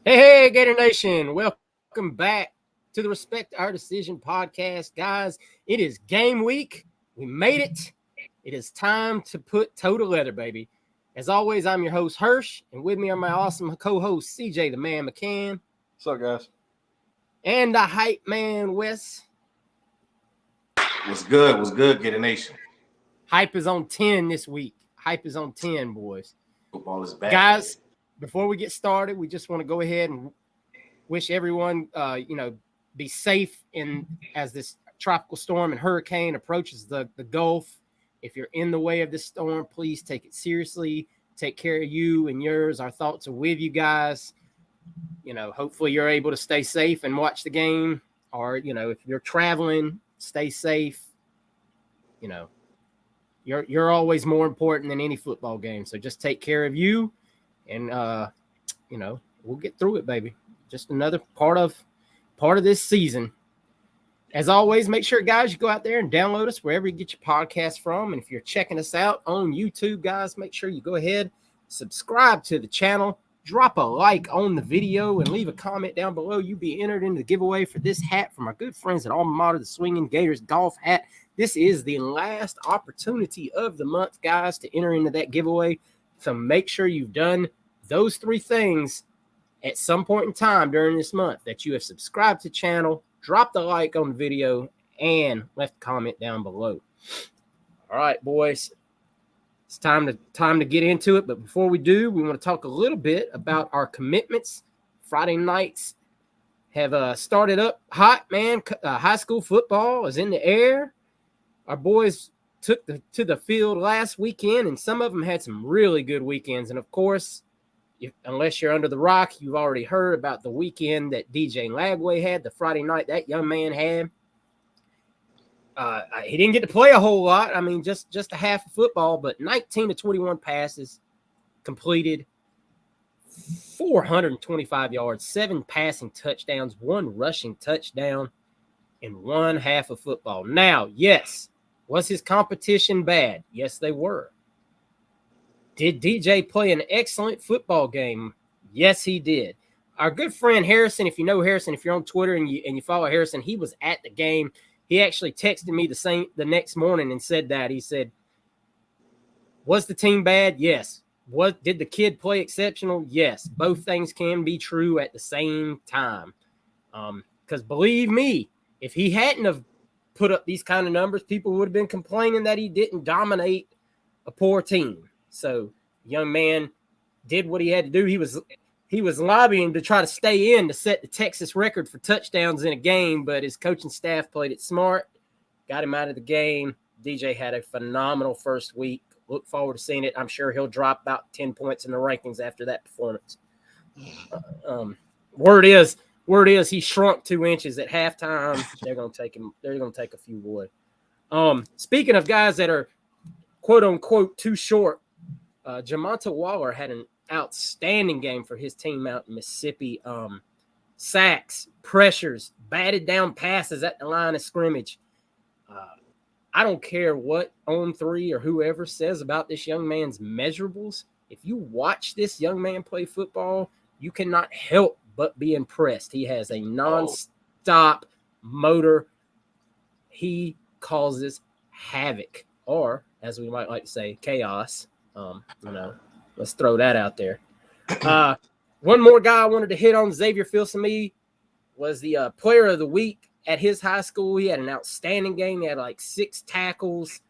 Hey, Gator Nation. Welcome back to the Respect Our Decision podcast. Guys, it is game week. We made it. It is time to put toe to leather, baby. As always, I'm your host, Hirsch, and with me are my awesome co-host, CJ, the man McCann, What's up, guys? and the hype man, Wes. What's good? What's good, Gator Nation? Hype is on 10 this week. Hype is on 10, boys. Football is back. Guys, before we get started, we just want to go ahead and wish everyone, be safe as this tropical storm and hurricane approaches the Gulf. If you're in the way of this storm, please take it seriously. Take care of you and yours. Our thoughts are with you guys. Hopefully you're able to stay safe and watch the game. Or, if you're traveling, stay safe. You're always more important than any football game. So just take care of you, and we'll get through it, baby. Just another part of this season. As always, make sure, guys, you go out there and download us wherever you get your podcast from. And if you're checking us out on YouTube, guys, make sure you go ahead, subscribe to the channel, drop a like on the video, and leave a comment down below. You'll be entered into the giveaway for this hat from our good friends at Alma Mater, the Swinging Gators golf hat. This is the last opportunity of the month, guys, to enter into that giveaway. So make sure you've done those three things at some point in time during this month, that you have subscribed to the channel, dropped a like on the video, and left a comment down below. All right, boys. It's time to get into it. But before we do, we want to talk a little bit about our commitments. Friday nights have started up hot, man. High school football is in the air. Our boys took to the field last weekend, and some of them had some really good weekends. And, of course, unless you're under the rock, you've already heard about the weekend that DJ Lagway had, the Friday night that young man had. He didn't get to play a whole lot. I mean, just a half of football, but 19 to 21 passes completed, 425 yards, 7 passing touchdowns, 1 rushing touchdown, and 1 half of football. Now, yes, was his competition bad? Yes, they were. Did DJ play an excellent football game? Yes, he did. Our good friend Harrison, if you know Harrison, if you're on Twitter and you follow Harrison, he was at the game. He actually texted me the next morning and said that. He said, was the team bad? Yes. Did the kid play exceptional? Yes. Both things can be true at the same time. Because believe me, if he hadn't have put up these kind of numbers, people would have been complaining that he didn't dominate a poor team. So, young man did what he had to do. He was lobbying to try to stay in to set the Texas record for touchdowns in a game, but his coaching staff played it smart, got him out of the game. DJ had a phenomenal first week. Look forward to seeing it. I'm sure he'll drop about 10 points in the rankings after that performance. Word is he shrunk 2 inches at halftime. They're gonna take him. They're gonna take a few, boy. Speaking of guys that are quote unquote too short, Jamonta Waller had an outstanding game for his team out in Mississippi. Sacks, pressures, batted down passes at the line of scrimmage. I don't care what On3 or whoever says about this young man's measurables. If you watch this young man play football, you cannot help but be impressed. He has a non-stop motor. He causes havoc, or as we might like to say, chaos. Let's throw that out there. One more guy I wanted to hit on, Xavier Filsaime, was the player of the week at his high school. He had an outstanding game. He had like 6 tackles,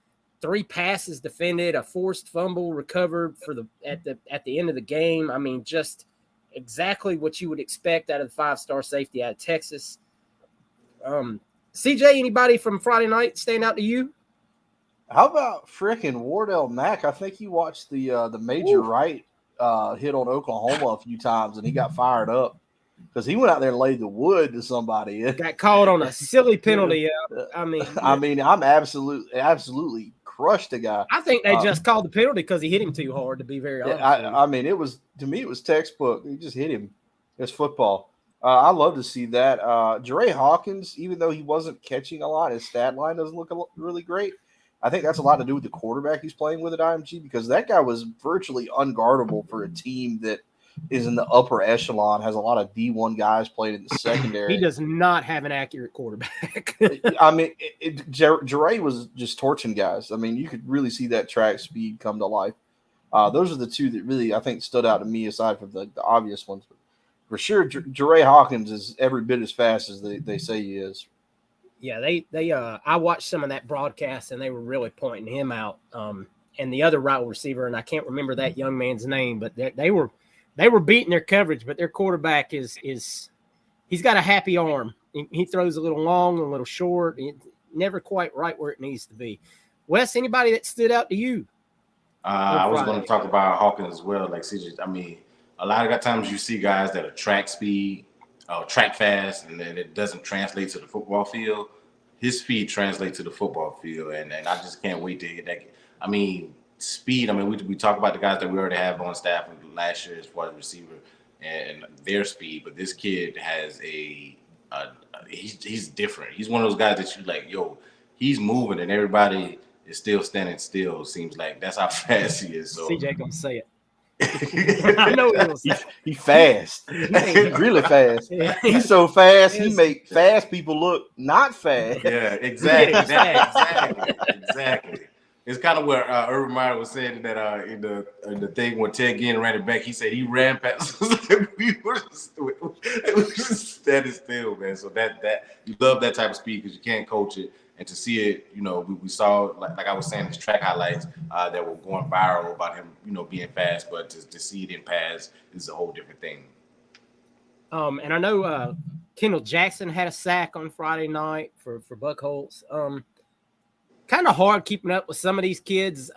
3 passes defended, a forced fumble recovered at the end of the game. I mean, just exactly what you would expect out of the 5-star safety out of Texas. CJ, anybody from Friday night stand out to you? How about frickin' Wardell Mack? I think he watched the Major Wright hit on Oklahoma a few times, and he got fired up because he went out there and laid the wood to somebody. Got called on a silly penalty. I'm absolutely crushed the guy. I think they just called the penalty because he hit him too hard, to be very honest. It was textbook. He just hit him. It's football. I love to see that. Jere Hawkins, even though he wasn't catching a lot, his stat line doesn't look really great. I think that's a lot to do with the quarterback he's playing with at IMG, because that guy was virtually unguardable for a team that is in the upper echelon, has a lot of D1 guys playing in the secondary. He does not have an accurate quarterback. I mean, Jure was just torching guys. I mean, you could really see that track speed come to life. Those are the two that really, I think, stood out to me aside from the obvious ones. But for sure, Jure Hawkins is every bit as fast as they say he is. Yeah, I watched some of that broadcast, and they were really pointing him out. And the other wide receiver, and I can't remember that young man's name, but they were beating their coverage. But their quarterback he's got a happy arm. He throws a little long, a little short, never quite right where it needs to be. Wes, anybody that stood out to you? I was going to talk about Hawkins as well. Like CJ, I mean, a lot of times you see guys that are track speed, track fast, and then it doesn't translate to the football field. His speed translates to the football field, and I just can't wait to hit that. I mean, speed. I mean, we talk about the guys that we already have on staff last year as far as receiver and their speed, but this kid has he's different. He's one of those guys that you like, yo, he's moving, and everybody is still standing still. Seems like that's how fast he is. So CJ gonna say it. I know he's fast. He's really fast. Yeah. He's so fast. He make fast people look not fast. Yeah, exactly. Exactly. It's kind of where Urban Meyer was saying that in the thing when Ted Ginn ran it back, he said he ran past us like we were just standing still, man. So that you love that type of speed because you can't coach it. And to see it, you know, we saw, like I was saying, his track highlights that were going viral about him, you know, being fast, but to see it in pass is a whole different thing. And I know Kendall Jackson had a sack on Friday night for Buckholz. Kind of hard keeping up with some of these kids.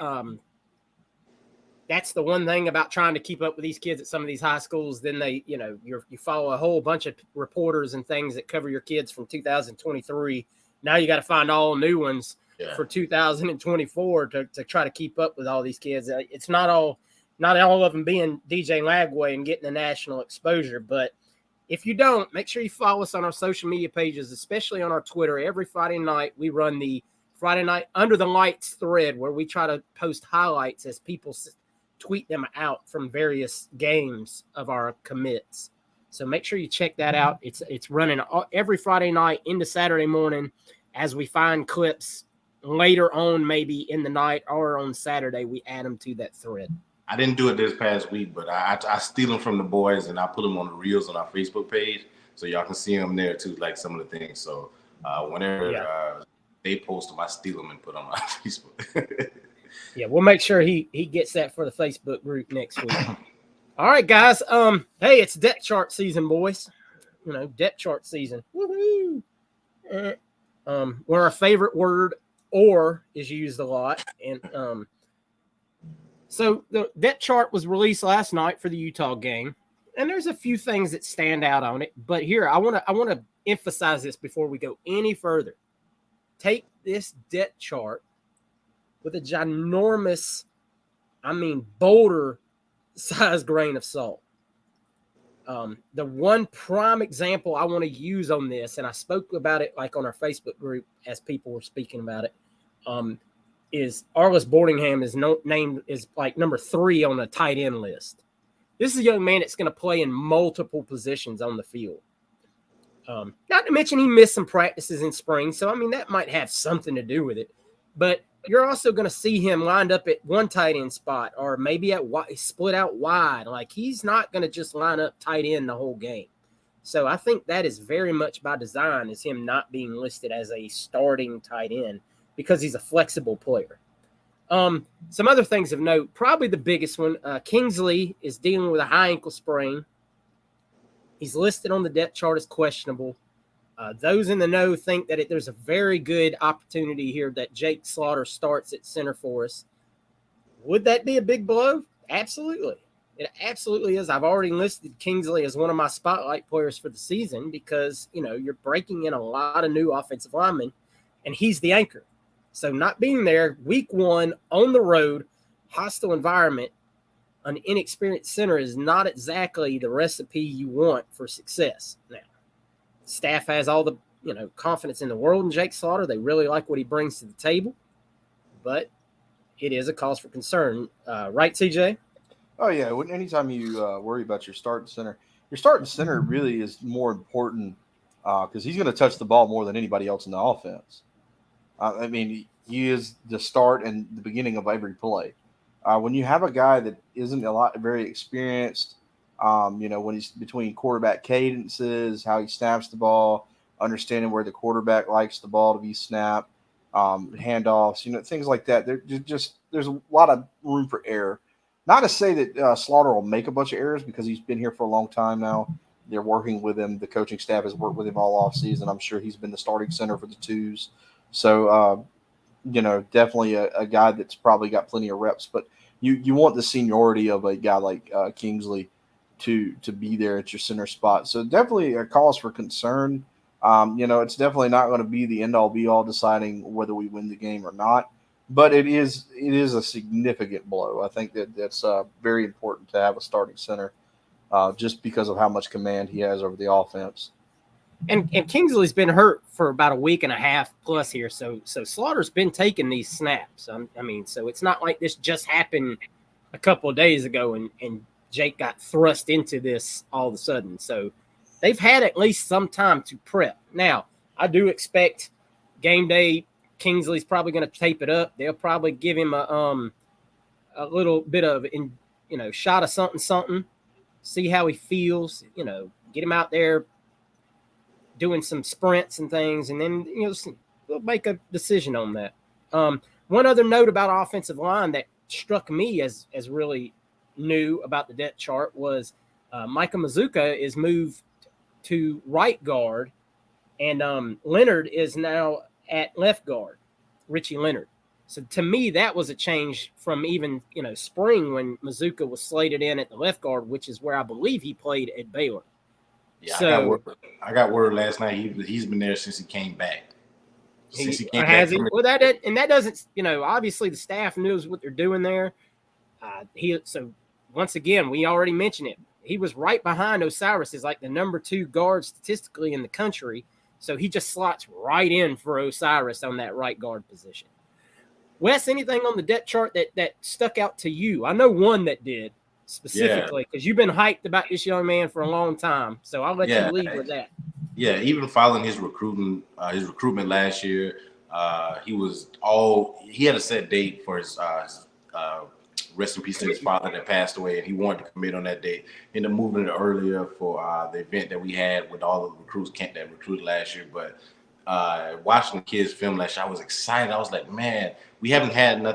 That's the one thing about trying to keep up with these kids at some of these high schools. Then you follow a whole bunch of reporters and things that cover your kids from 2023. Now you got to find all new ones for 2024 to try to keep up with all these kids. It's not all of them being DJ Lagway and getting the national exposure. But if you don't, make sure you follow us on our social media pages, especially on our Twitter. Every Friday night, we run the Friday Night Under the Lights thread where we try to post highlights as people tweet them out from various games of our commits. So make sure you check that out. It's running every Friday night into Saturday morning as we find clips later on, maybe in the night or on Saturday, we add them to that thread. I didn't do it this past week, but I steal them from the boys and I put them on the reels on our Facebook page so y'all can see them there too, like some of the things. So whenever they post them, I steal them and put them on our Facebook. Yeah, we'll make sure he gets that for the Facebook group next week. All right, guys. Hey, it's depth chart season, boys. You know, depth chart season. Woohoo! Where our favorite word "or" is used a lot, and so the depth chart was released last night for the Utah game, and there's a few things that stand out on it. But here, I want to emphasize this before we go any further. Take this depth chart with a ginormous, boulder size grain of salt. The one prime example I want to use on this, and I spoke about it like on our Facebook group as people were speaking about it, is Arlis Boardingham is named is like number 3 on the tight end list. This is a young man that's going to play in multiple positions on the field. Not to mention he missed some practices in spring, so that might have something to do with it. But you're also going to see him lined up at one tight end spot or maybe split out wide. Like he's not going to just line up tight end the whole game. So I think that is very much by design, is him not being listed as a starting tight end because he's a flexible player. Some other things of note, probably the biggest one, Kingsley is dealing with a high ankle sprain. He's listed on the depth chart as questionable. Those in the know think that there's a very good opportunity here that Jake Slaughter starts at center for us. Would that be a big blow? Absolutely. It absolutely is. I've already listed Kingsley as one of my spotlight players for the season because, you're breaking in a lot of new offensive linemen, and he's the anchor. So not being there, week 1, on the road, hostile environment, an inexperienced center is not exactly the recipe you want for success. Now, staff has all the confidence in the world in Jake Slaughter. They really like what he brings to the table, but it is a cause for concern. Right, CJ? Oh yeah. Anytime you worry about your starting center really is more important because he's going to touch the ball more than anybody else in the offense. I mean, he is the start and the beginning of every play. When you have a guy that isn't very experienced, when he's between quarterback cadences, how he snaps the ball, understanding where the quarterback likes the ball to be snapped, handoffs, things like that. There's a lot of room for error. Not to say that Slaughter will make a bunch of errors because he's been here for a long time now. They're working with him. The coaching staff has worked with him all off season. I'm sure he's been the starting center for the twos. So, definitely a guy that's probably got plenty of reps. But you want the seniority of a guy like Kingsley to be there at your center spot. So definitely a cause for concern. It's definitely not going to be the end all be all deciding whether we win the game or not. But it is a significant blow. I think that's very important to have a starting center just because of how much command he has over the offense. And Kingsley's been hurt for about a week and a half plus here, so Slaughter's been taking these snaps. So it's not like this just happened a couple of days ago and Jake got thrust into this all of a sudden. So they've had at least some time to prep. Now, I do expect game day Kingsley's probably going to tape it up. They'll probably give him a little bit of shot of something, see how he feels. Get him out there doing some sprints and things, and then we'll make a decision on that. One other note about offensive line that struck me as really new about the depth chart was Micah Mazuka is moved to right guard, and Leonard is now at left guard, Richie Leonard. So to me, that was a change from even spring when Mazuka was slated in at the left guard, which is where I believe he played at Baylor. Yeah, So I got word last night. He's been there since he came back. Well, that doesn't. Obviously the staff knows what they're doing there. So once again, we already mentioned it. He was right behind Osiris as like the number 2 guard statistically in the country. So he just slots right in for Osiris on that right guard position. Wes, anything on the depth chart that stuck out to you? I know one that did. Specifically, because you've been hyped about this young man for a long time, so I'll let you lead with that. Yeah, even following his recruitment last year, he had a set date for his rest in peace to his father that passed away, and he wanted to commit on that date. Ended up moving it earlier for the event that we had with all the recruits that recruited last year. But watching the kids film last year, I was excited. I was like, man, we haven't had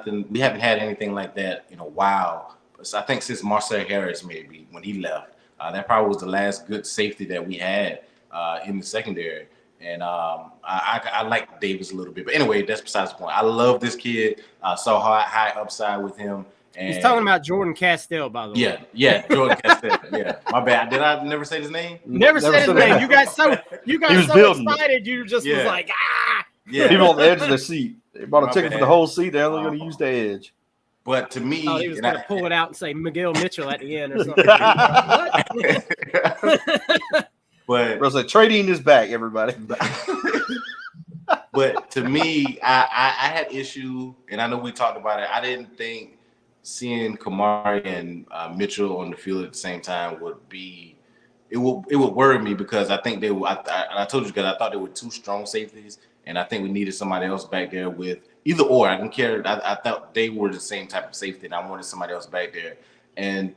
anything like that in a while. So I think since Marcel Harris, maybe when he left, that probably was the last good safety that we had in the secondary. And I like Davis a little bit, but anyway, that's besides the point. I love this kid. Saw high upside with him. And he's talking about Jordan Castell, by the way. Yeah, Jordan Castell. Yeah, my bad. Did I never say his name? Never said his name. You got so excited. You just was like, ah. Yeah, people on the edge of their seat. They bought a ticket for the whole seat. They're only going to use the edge. But to me, he was going to pull it out and say Miguel Mitchell at the end or something. But Bro said, trading is back, everybody. But to me, I had issue, and I know we talked about it. I didn't think seeing Kamari and Mitchell on the field at the same time would be. It would worry me because I think they were. I told you guys I thought they were 2 strong safeties, and I think we needed somebody else back there with either or. I didn't care. I thought they were the same type of safety, and I wanted somebody else back there. And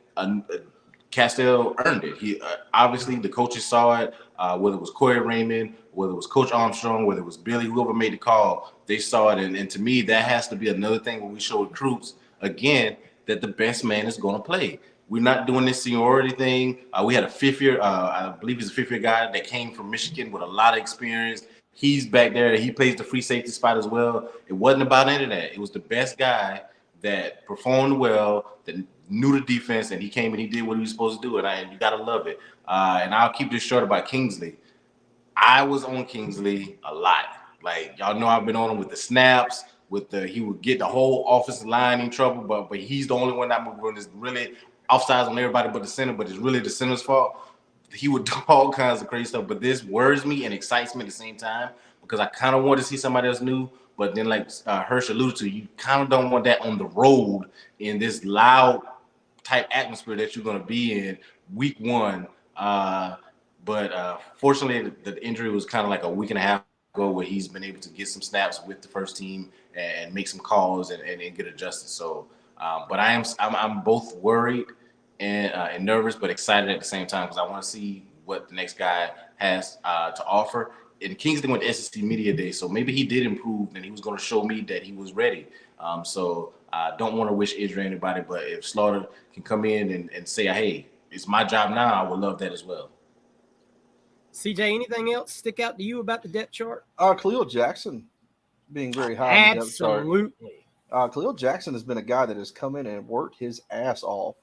Castell earned it. He obviously the coaches saw it. Whether it was Corey Raymond, whether it was Coach Armstrong, whether it was Billy, whoever made the call, they saw it. And to me, that has to be another thing when we show recruits again that the best man is going to play. We're not doing this seniority thing. We had a 5th year, I believe he's a 5th year guy that came from Michigan with a lot of experience. He's back there. He plays the free safety spot as well. It wasn't about any of that. It was the best guy that performed well, that knew the defense, and he came and he did what he was supposed to do. And you got to love it. And I'll keep this short about Kingsley. I was on Kingsley a lot. Like, y'all know I've been on him with the snaps, he would get the whole offensive line in trouble, but he's the only one that is really offsides on everybody but the center, but it's really the center's fault. He would do all kinds of crazy stuff, but this worries me and excites me at the same time because I kind of want to see somebody else new, but then like Hirsch alluded to, you kind of don't want that on the road in this loud type atmosphere that you're going to be in week one. But fortunately, the injury was kind of like a week and a half ago where he's been able to get some snaps with the first team and make some calls and get adjusted. So, but I'm both worried and nervous, but excited at the same time because I want to see what the next guy has to offer. And Kingston went to SEC Media Day, so maybe he did improve and he was going to show me that he was ready. So I don't want to wish injury on anybody, but if Slaughter can come in and say, hey, it's my job now, I would love that as well. CJ, anything else stick out to you about the depth chart? Khalil Jackson being very high on the depth chart. Absolutely. Khalil Jackson has been a guy that has come in and worked his ass off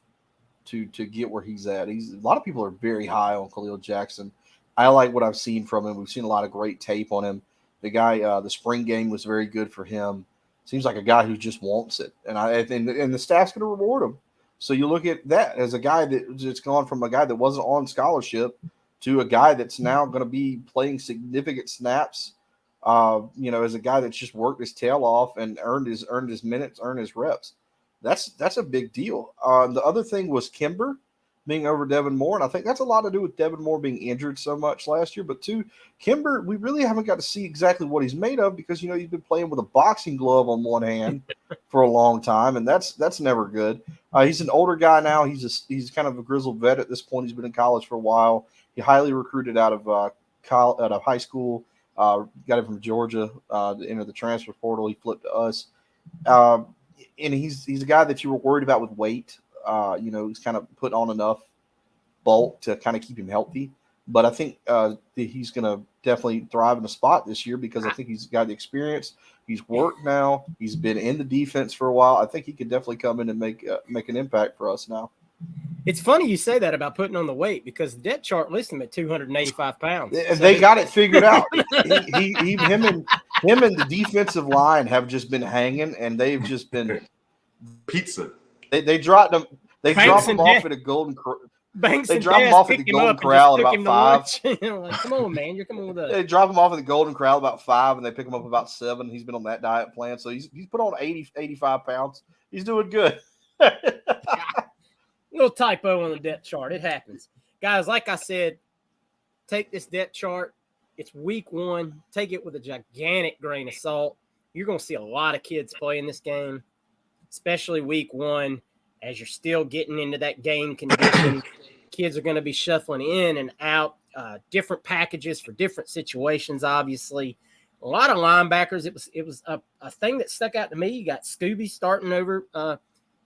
to get where he's at. A lot of people are very high on Khalil Jackson. I like what I've seen from him. We've seen a lot of great tape on him. The guy, the spring game was very good for him. Seems like a guy who just wants it, and the staff's going to reward him. So you look at that as a guy that's gone from a guy that wasn't on scholarship to a guy that's now going to be playing significant snaps. As a guy that's just worked his tail off and earned his minutes, earned his reps. That's a big deal. The other thing was Kimber being over Devin Moore, and I think that's a lot to do with Devin Moore being injured so much last year. But two, Kimber, we really haven't got to see exactly what he's made of because he's been playing with a boxing glove on one hand for a long time, and that's never good. He's an older guy now. He's kind of a grizzled vet at this point. He's been in college for a while. He highly recruited out of high school. Got him from Georgia to enter the transfer portal. He flipped to us, and he's a guy that you were worried about with weight. He's kind of put on enough bulk to kind of keep him healthy. But I think that he's going to definitely thrive in the spot this year because I think he's got the experience. He's worked now. He's been in the defense for a while. I think he could definitely come in and make an impact for us now. It's funny you say that about putting on the weight because the depth chart lists him at 285 pounds. They got it figured out. Him and the defensive line have just been hanging, and they've just been pizza. They dropped him. They dropped him off at a golden. They drop him off at the Golden Corral at about 5. Come on, man, you're coming with us. They drop him off at the Golden Corral about 5, and they pick him up about 7. He's been on that diet plan, so he's put on 85 pounds. He's doing good. Little typo on the depth chart. It happens. Guys, like I said, take this depth chart. It's week 1. Take it with a gigantic grain of salt. You're going to see a lot of kids play in this game, especially week 1, as you're still getting into that game condition. Kids are going to be shuffling in and out, different packages for different situations, obviously. A lot of linebackers. It was a thing that stuck out to me. You got Scooby starting over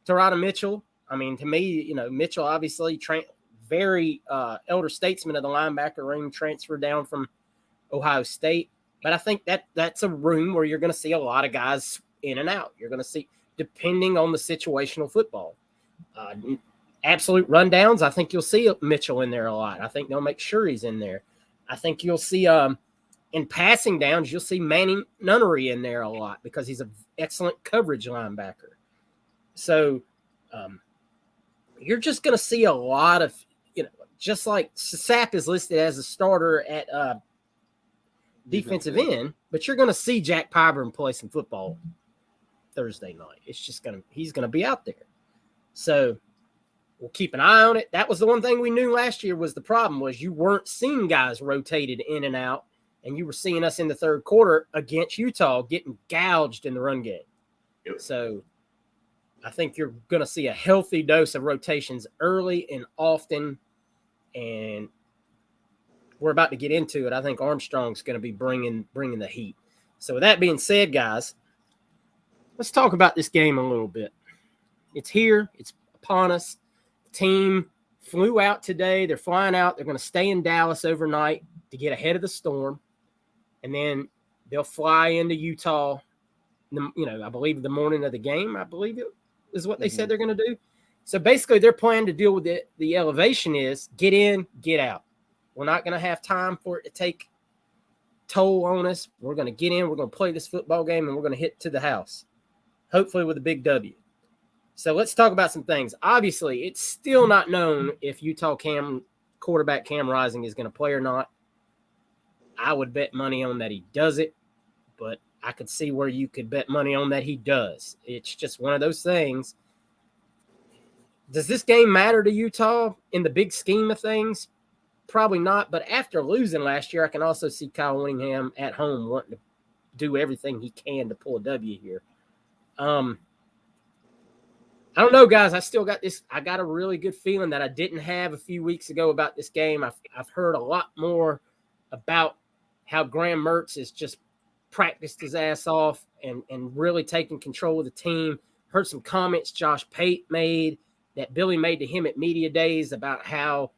Terada Mitchell. I mean, to me, Mitchell obviously very elder statesman of the linebacker room, transferred down from Ohio State. But I think that's a room where you're going to see a lot of guys in and out. You're going to see, depending on the situational football. Absolute rundowns, I think you'll see Mitchell in there a lot. I think they'll make sure he's in there. I think you'll see in passing downs, you'll see Manning Nunnery in there a lot because he's an excellent coverage linebacker. So you're just going to see a lot of, just like Sapp is listed as a starter at defensive end, but you're going to see Jack Pyburn play some football Thursday night. It's just he's going to be out there. So we'll keep an eye on it. That was the one thing we knew last year was the problem was you weren't seeing guys rotated in and out, and you were seeing us in the third quarter against Utah getting gouged in the run game. Yep. So I think you're going to see a healthy dose of rotations early and often, and we're about to get into it. I think Armstrong's going to be bringing the heat. So with that being said, guys, let's talk about this game a little bit. It's here. It's upon us. The team flew out today. They're flying out. They're going to stay in Dallas overnight to get ahead of the storm, and then they'll fly into Utah. I believe the morning of the game. I believe it is what they said they're going to do. So basically, their plan to deal with the elevation is get in, get out. We're not going to have time for it to take toll on us. We're going to get in. We're going to play this football game, and we're going to hit to the house, hopefully with a big W. So let's talk about some things. Obviously, it's still not known if Utah quarterback Cam Rising is going to play or not. I would bet money on that he does it, but I could see where you could bet money on that he does. It's just one of those things. Does this game matter to Utah in the big scheme of things? Probably not. But after losing last year, I can also see Kyle Whittingham at home wanting to do everything he can to pull a W here. I don't know, guys. I still got this. I got a really good feeling that I didn't have a few weeks ago about this game. I've heard a lot more about how Graham Mertz has just practiced his ass off and really taken control of the team. Heard some comments Josh Pate made that Billy made to him at media days about how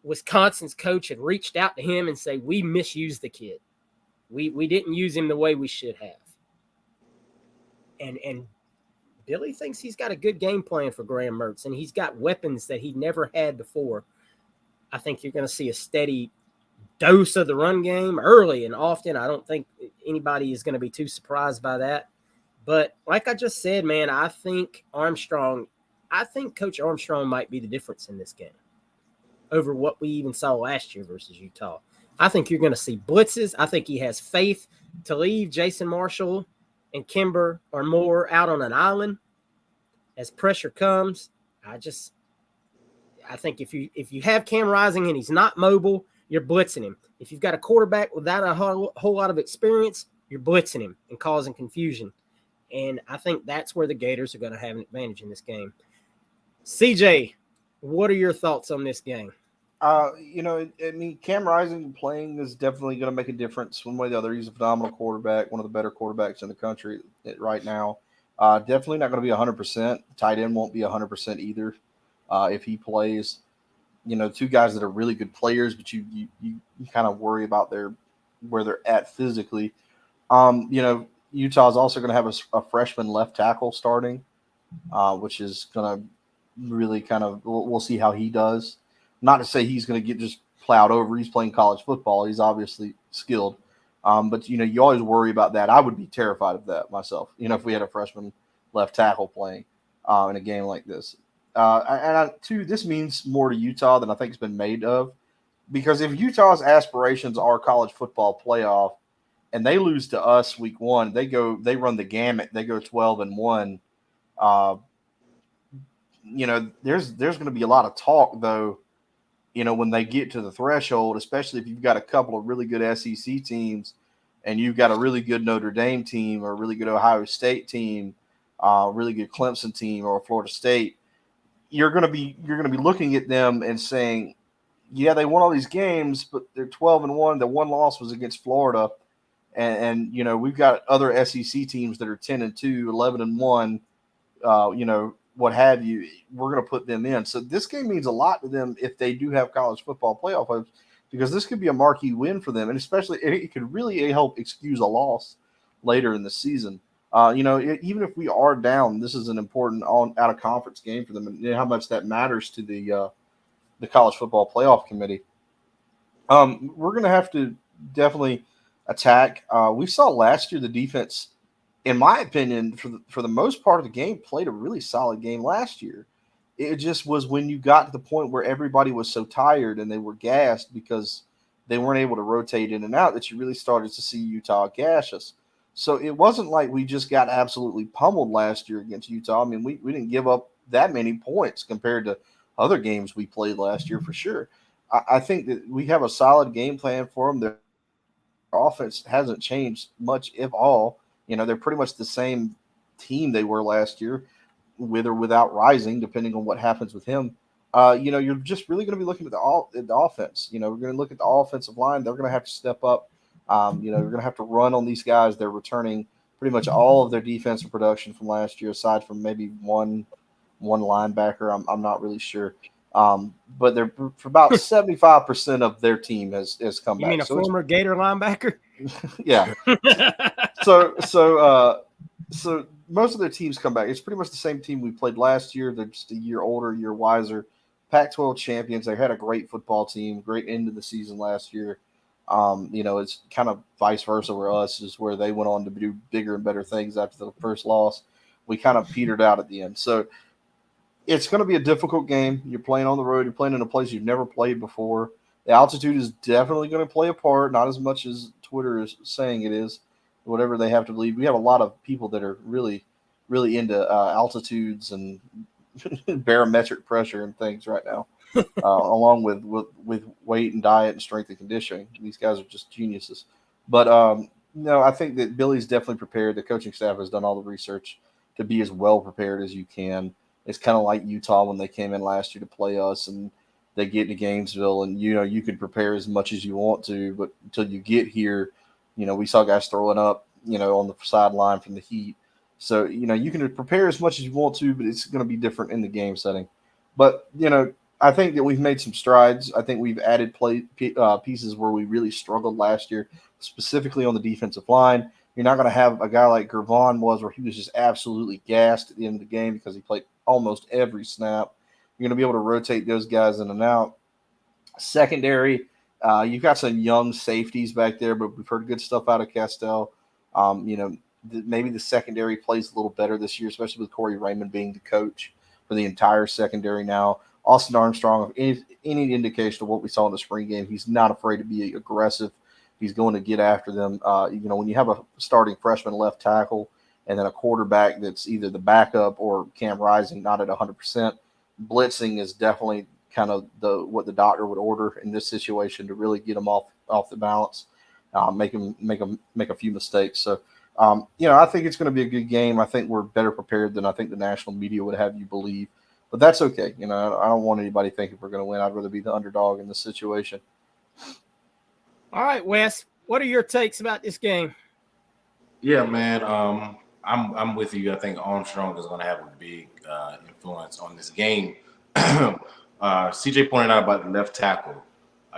Wisconsin's coach had reached out to him and say, we misused the kid. We didn't use him the way we should have. And Billy thinks he's got a good game plan for Graham Mertz, and he's got weapons that he never had before. I think you're going to see a steady dose of the run game early and often. I don't think anybody is going to be too surprised by that. But like I just said, man, I think Coach Armstrong might be the difference in this game over what we even saw last year versus Utah. I think you're going to see blitzes. I think he has faith to leave Jason Marshall and Kimber or Moore out on an island as pressure comes. I think if you have Cam Rising and he's not mobile, you're blitzing him. If you've got a quarterback without a whole lot of experience, you're blitzing him and causing confusion. And I think that's where the Gators are going to have an advantage in this game. CJ, what are your thoughts on this game? Cam Rising playing is definitely going to make a difference one way or the other. He's a phenomenal quarterback, one of the better quarterbacks in the country right now. Definitely not going to be 100%. Tight end won't be 100% either if he plays. Two guys that are really good players, but you kind of worry about where they're at physically. Utah's also going to have a freshman left tackle starting, which is going to really kind of we'll see how he does. Not to say he's going to get just plowed over. He's playing college football. He's obviously skilled. But, you always worry about that. I would be terrified of that myself, if we had a freshman left tackle playing in a game like this. This means more to Utah than I think it's been made of. Because if Utah's aspirations are college football playoff and they lose to us week one, they run the gamut. They go 12-1. There's going to be a lot of talk, though, when they get to the threshold, especially if you've got a couple of really good SEC teams and you've got a really good Notre Dame team or a really good Ohio State team, really good Clemson team or Florida State, you're going to be looking at them and saying, yeah, they won all these games, but they're 12-1. The one loss was against Florida. And we've got other SEC teams that are 10-2, 11-1, what have you. We're going to put them in. So this game means a lot to them if they do have college football playoff hopes, because this could be a marquee win for them. And especially it could really help excuse a loss later in the season. Even if we are down, this is an important out of conference game for them, and how much that matters to the college football playoff committee. We're going to have to definitely attack. We saw last year the defense, in my opinion, for the most part of the game, played a really solid game last year. It just was when you got to the point where everybody was so tired and they were gassed because they weren't able to rotate in and out that you really started to see Utah gash us. So it wasn't like we just got absolutely pummeled last year against Utah. I mean, we didn't give up that many points compared to other games we played last year for sure. I think that we have a solid game plan for them. Their offense hasn't changed much, if all. They're pretty much the same team they were last year, with or without Rising, depending on what happens with him. You're just really going to be looking at the offense. We're going to look at the offensive line. They're going to have to step up. You're going to have to run on these guys. They're returning pretty much all of their defensive production from last year, aside from maybe one linebacker. I'm not really sure. But they're for about 75% of their team has come back. You mean a former Gator linebacker? Yeah. So most of their teams come back. It's pretty much the same team we played last year. They're just a year older, a year wiser. Pac-12 champions. They had a great football team, great end of the season last year. It's kind of vice versa for us, is where they went on to do bigger and better things after the first loss. We kind of petered out at the end. So it's going to be a difficult game. You're playing on the road. You're playing in a place you've never played before. The altitude is definitely going to play a part, not as much as Twitter is saying it is, whatever they have to believe. We have a lot of people that are really, really into altitudes and barometric pressure and things right now, along with weight and diet and strength and conditioning. These guys are just geniuses. But no, I think that Billy's definitely prepared. The coaching staff has done all the research to be as well prepared as you can. It's kind of like Utah when they came in last year to play us, and they get to Gainesville, and you can prepare as much as you want to, but until you get here, we saw guys throwing up, on the sideline from the heat. So you can prepare as much as you want to, but it's going to be different in the game setting. But I think that we've made some strides. I think we've added pieces where we really struggled last year, specifically on the defensive line. You're not going to have a guy like Gervon was, where he was just absolutely gassed at the end of the game because he played almost every snap. You're going to be able to rotate those guys in and out. Secondary, you've got some young safeties back there, but we've heard good stuff out of Castell. Maybe the secondary plays a little better this year, especially with Corey Raymond being the coach for the entire secondary now. Austin Armstrong, if any indication of what we saw in the spring game, he's not afraid to be aggressive. He's going to get after them. When you have a starting freshman left tackle and then a quarterback that's either the backup or Cam Rising not at 100%, blitzing is definitely kind of what the doctor would order in this situation to really get them off the balance, make a few mistakes. So, I think it's going to be a good game. I think we're better prepared than I think the national media would have you believe. But that's okay. I don't want anybody thinking we're going to win. I'd rather be the underdog in this situation. All right, Wes, what are your takes about this game? Yeah, man. I'm with you. I think Armstrong is going to have a big influence on this game. CJ pointed out about the left tackle.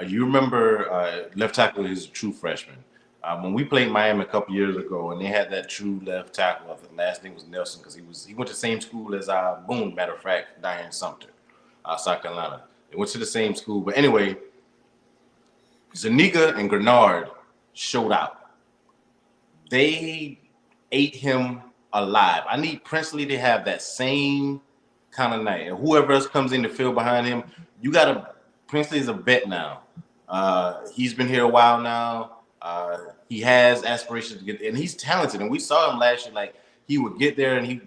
You remember left tackle is a true freshman. When we played Miami a couple years ago, and they had that true left tackle, I think the last name was Nelson because he went to the same school as Boone, matter of fact, Diane Sumter, South Carolina. They went to the same school, but anyway, Zuniga and Grenard showed out. They ate him alive. I need Princely to have that same kind of night, and whoever else comes in the field behind him, Princely is a vet now. He's been here a while now. He has aspirations to get there, and he's talented. And we saw him last year, he would get there and he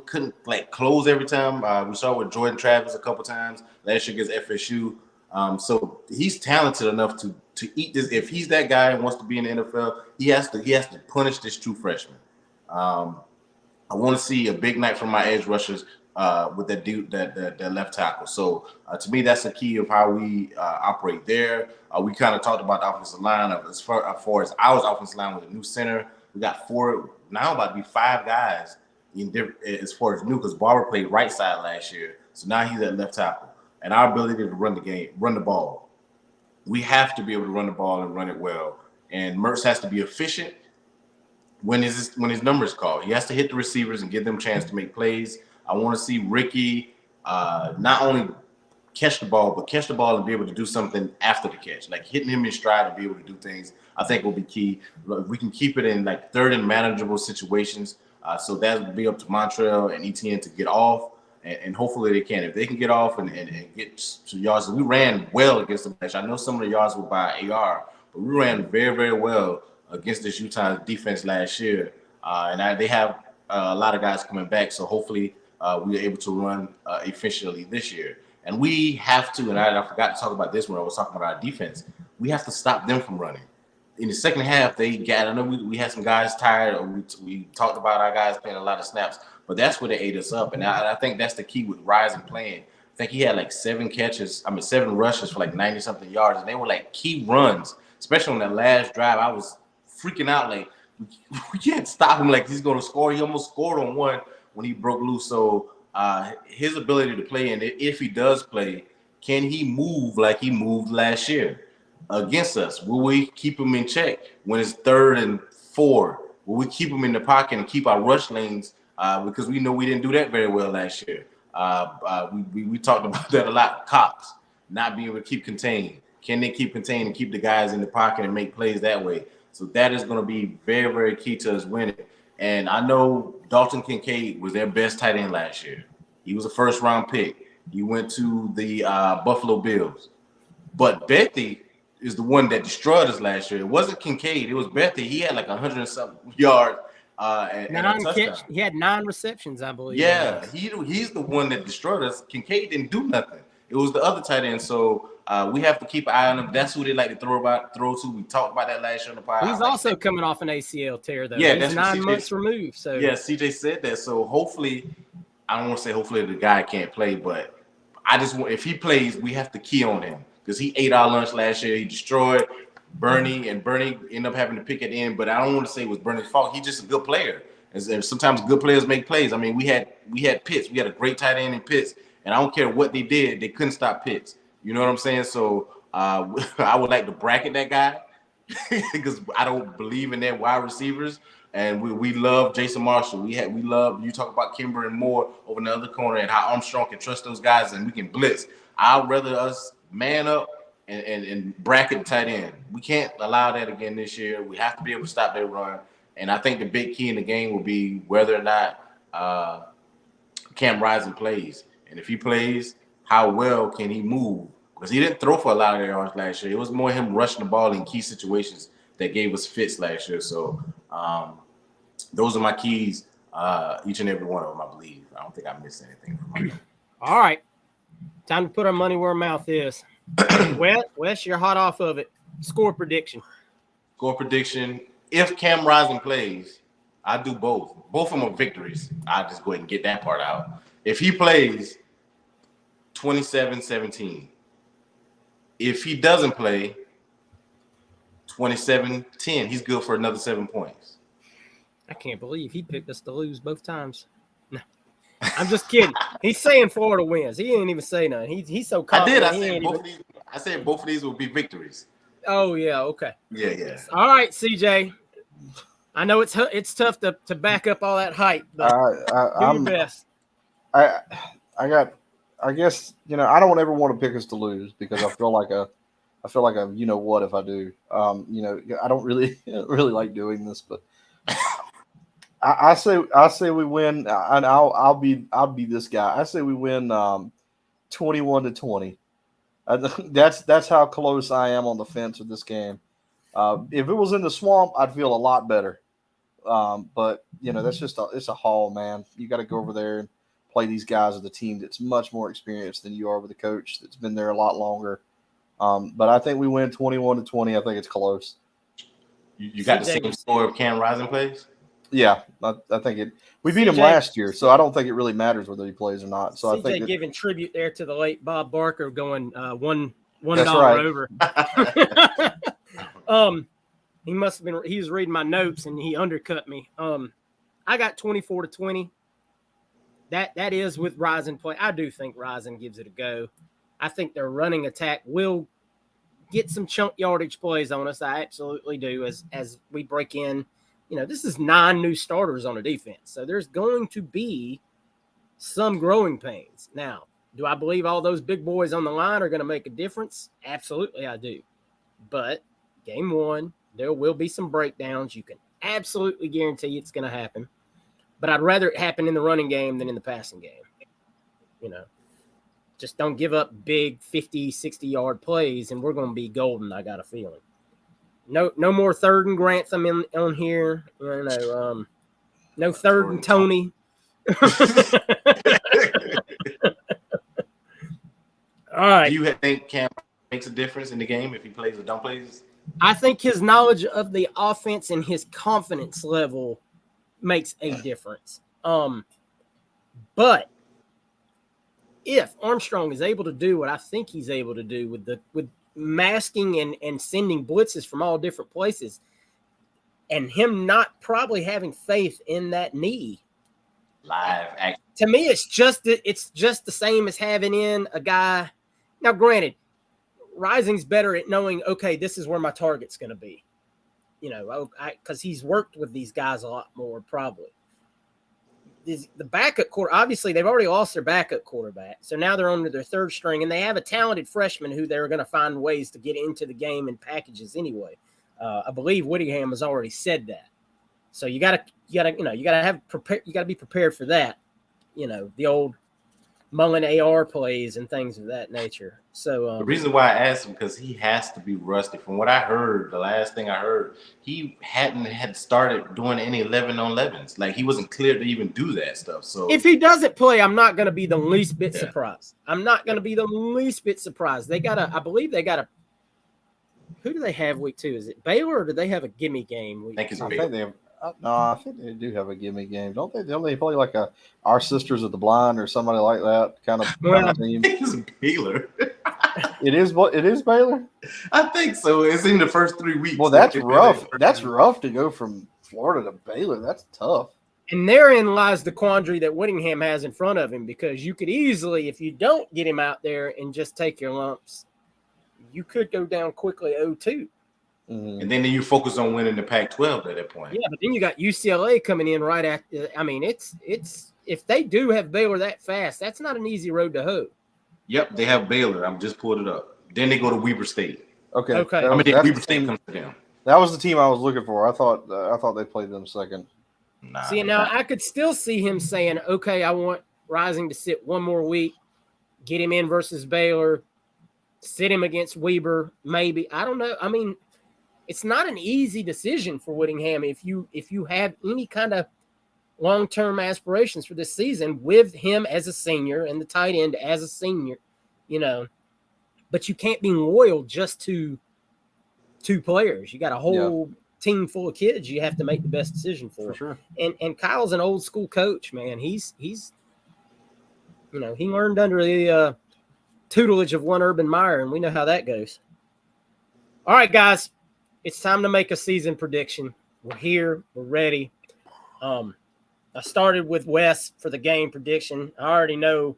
couldn't close every time. We saw it with Jordan Travis a couple times last year against FSU. So he's talented enough to eat this. If he's that guy and wants to be in the NFL, he has to punish this true freshman. I want to see a big night from my edge rushers with that dude, that left tackle. So to me, that's the key of how we operate there. We kind of talked about the offensive line as far as our offensive line with a new center. We got about to be 5 guys as far as new, because Barber played right side last year. So now he's at left tackle. And our ability to run the ball. We have to be able to run the ball and run it well. And Mertz has to be efficient when his number is called. He has to hit the receivers and give them a chance to make plays. I want to see Ricky not only catch the ball, but catch the ball and be able to do something after the catch, like hitting him in stride and be able to do things. I think will be key. If we can keep it in third and manageable situations, so that will be up to Montreal and ETN to get off, and hopefully they can. If they can get off and get to yards, we ran well against the match. I know some of the yards were by AR, but we ran very, very well against this Utah defense last year, and they have a lot of guys coming back, so hopefully we are able to run efficiently this year. And we have to, and I forgot to talk about this when I was talking about our defense, we have to stop them from running. In the second half, I know we had some guys tired, or we talked about our guys playing a lot of snaps, but that's where they ate us up. And I think that's the key with Rising playing. I think he had 7 rushes for 90-something yards, and they were key runs, especially on that last drive. I was freaking out, we can't stop him, he's going to score. He almost scored on one when he broke loose. So his ability to play, and if he does play, can he move like he moved last year against us? Will we keep him in check when it's 3rd and 4? Will we keep him in the pocket and keep our rush lanes? Because we know we didn't do that very well last year. We talked about that a lot. Cops not being able to keep contained. Can they keep contained and keep the guys in the pocket and make plays that way? So that is going to be very, very key to us winning. And I know Dalton Kincaid was their best tight end last year. He was a first-round pick. He went to the Buffalo Bills. But Bethy is the one that destroyed us last year. It wasn't Kincaid. It was Bethy. He had 100-something yards and a touchdown. He had 9 receptions, I believe. Yeah, he's the one that destroyed us. Kincaid didn't do nothing. It was the other tight end. So we have to keep an eye on him. That's who they like to throw to. We talked about that last year on the pod. He's also coming off an ACL tear, though. Yeah, he's 9 months removed. So yeah, CJ said that. So hopefully, I don't want to say hopefully the guy can't play, but I just want, if he plays, we have to key on him because he ate our lunch last year. He destroyed Bernie, and Bernie ended up having to pick at the end. But I don't want to say it was Bernie's fault. He's just a good player. And sometimes good players make plays. I mean, we had Pitts. We had a great tight end in Pitts, and I don't care what they did, they couldn't stop Pitts. You know what I'm saying? So I would like to bracket that guy because I don't believe in their wide receivers. And we love Jason Marshall. We love, you talk about Kimber and Moore over in the other corner and how Armstrong can trust those guys and we can blitz. I'd rather us man up and bracket the tight end. We can't allow that again this year. We have to be able to stop their run. And I think the big key in the game will be whether or not Cam Rising plays. And if he plays, how well can he move? Because he didn't throw for a lot of their yards last year. It was more him rushing the ball in key situations that gave us fits last year. So those are my keys, each and every one of them, I believe. I don't think I missed anything. All right. Time to put our money where our mouth is. Wes, you're hot off of it. Score prediction. Score prediction. If Cam Rising plays, I do both. Both of them are victories. I'll just go ahead and get that part out. If he plays, 27-17. If he doesn't play, 27-10. He's good for another 7 points. I can't believe he picked us to lose both times. No, I'm just kidding. He's saying Florida wins. He didn't even say nothing. He's so confident. I said both of these will be victories. Oh, yeah, okay. Yeah. All right, CJ. I know it's tough to back up all that hype, but do your best. I guess, I don't ever want to pick us to lose because I feel like a what if I do. I don't really like doing this, but I say we win, and I'll be this guy. I say we win 21-20. That's how close I am on the fence with this game. If it was in the swamp, I'd feel a lot better. But that's just it's a haul, man. You got to go over there and play these guys with a team that's much more experienced than you are with a coach that's been there a lot longer. But I think we win 21-20. I think it's close. You got the same score if Cam Rising plays? Yeah, I think it. We beat him last year, so I don't think it really matters whether he plays or not. So CJ I think giving tribute there to the late Bob Barker, going $1 right. over. He must have been. He was reading my notes and he undercut me. I got 24-20. That is with Rising play. I do think Rising gives it a go. I think their running attack will get some chunk yardage plays on us. I absolutely do. As we break in, this is 9 new starters on a defense, so there's going to be some growing pains. Now, do I believe all those big boys on the line are going to make a difference? Absolutely, I do. But game 1, there will be some breakdowns. You can absolutely guarantee it's going to happen. But I'd rather it happen in the running game than in the passing game. Just don't give up big 50, 60-yard plays, and we're going to be golden, I got a feeling. No more 3rd and Grantham on here. No 3rd and Tony. All right. Do you think Cam makes a difference in the game if he plays or don't play? I think his knowledge of the offense and his confidence level makes a difference. But if Armstrong is able to do what I think he's able to do with masking and sending blitzes from all different places, and him not probably having faith in that knee, to me, it's just the same as having in a guy. Now, granted, Rising's better at knowing, okay, this is where my target's going to be, because he's worked with these guys a lot more probably. The backup quarter, obviously, they've already lost their backup quarterback, so now they're under their 3rd string, and they have a talented freshman who they're going to find ways to get into the game in packages anyway. I believe Whittingham has already said that, so you got to be prepared for that. The old mulling AR plays and things of that nature. So The reason why I asked him because he has to be rusty. From what I heard, the last thing I heard, he had started doing any 11-on-11s. Like he wasn't clear to even do that stuff. So if he doesn't play, I'm not going to be the least bit surprised. I'm not going to be the least bit surprised. I believe they got a. Who do they have week 2? Is it Baylor or do they have a gimme game week? I think it's I Baylor. think they have. No, I think they do have a gimme game, don't they? Don't they play like a Our Sisters of the Blind or somebody like that kind of team? I think it's Baylor. It is Baylor. I think so. It's in the first 3 weeks. Well, that's rough. That's rough to go from Florida to Baylor. That's tough. And therein lies the quandary that Whittingham has in front of him, because you could easily, if you don't get him out there and just take your lumps, you could go down quickly 0-2. Mm-hmm. And then you focus on winning the Pac-12 at that point. Yeah, but then you got UCLA coming in right after. I mean, it's if they do have Baylor that fast, that's not an easy road to hoe. Yep, they have Baylor. I'm just pulled it up. Then they go to Weber State. Okay. Weber State comes to them. That was the team I was looking for. I thought they played them second. Nah, see, now I could still see him saying, "Okay, I want Rising to sit one more week, get him in versus Baylor, sit him against Weber, maybe." I don't know. I mean, it's not an easy decision for Whittingham if you have any kind of long-term aspirations for this season with him as a senior and the tight end as a senior, but you can't be loyal just to 2 players. You got a whole team full of kids you have to make the best decision for. Sure. And Kyle's an old school coach, man. He's he learned under the tutelage of one Urban Meyer, and we know how that goes. All right, guys. It's time to make a season prediction. We're here. We're ready. I started with Wes for the game prediction. I already know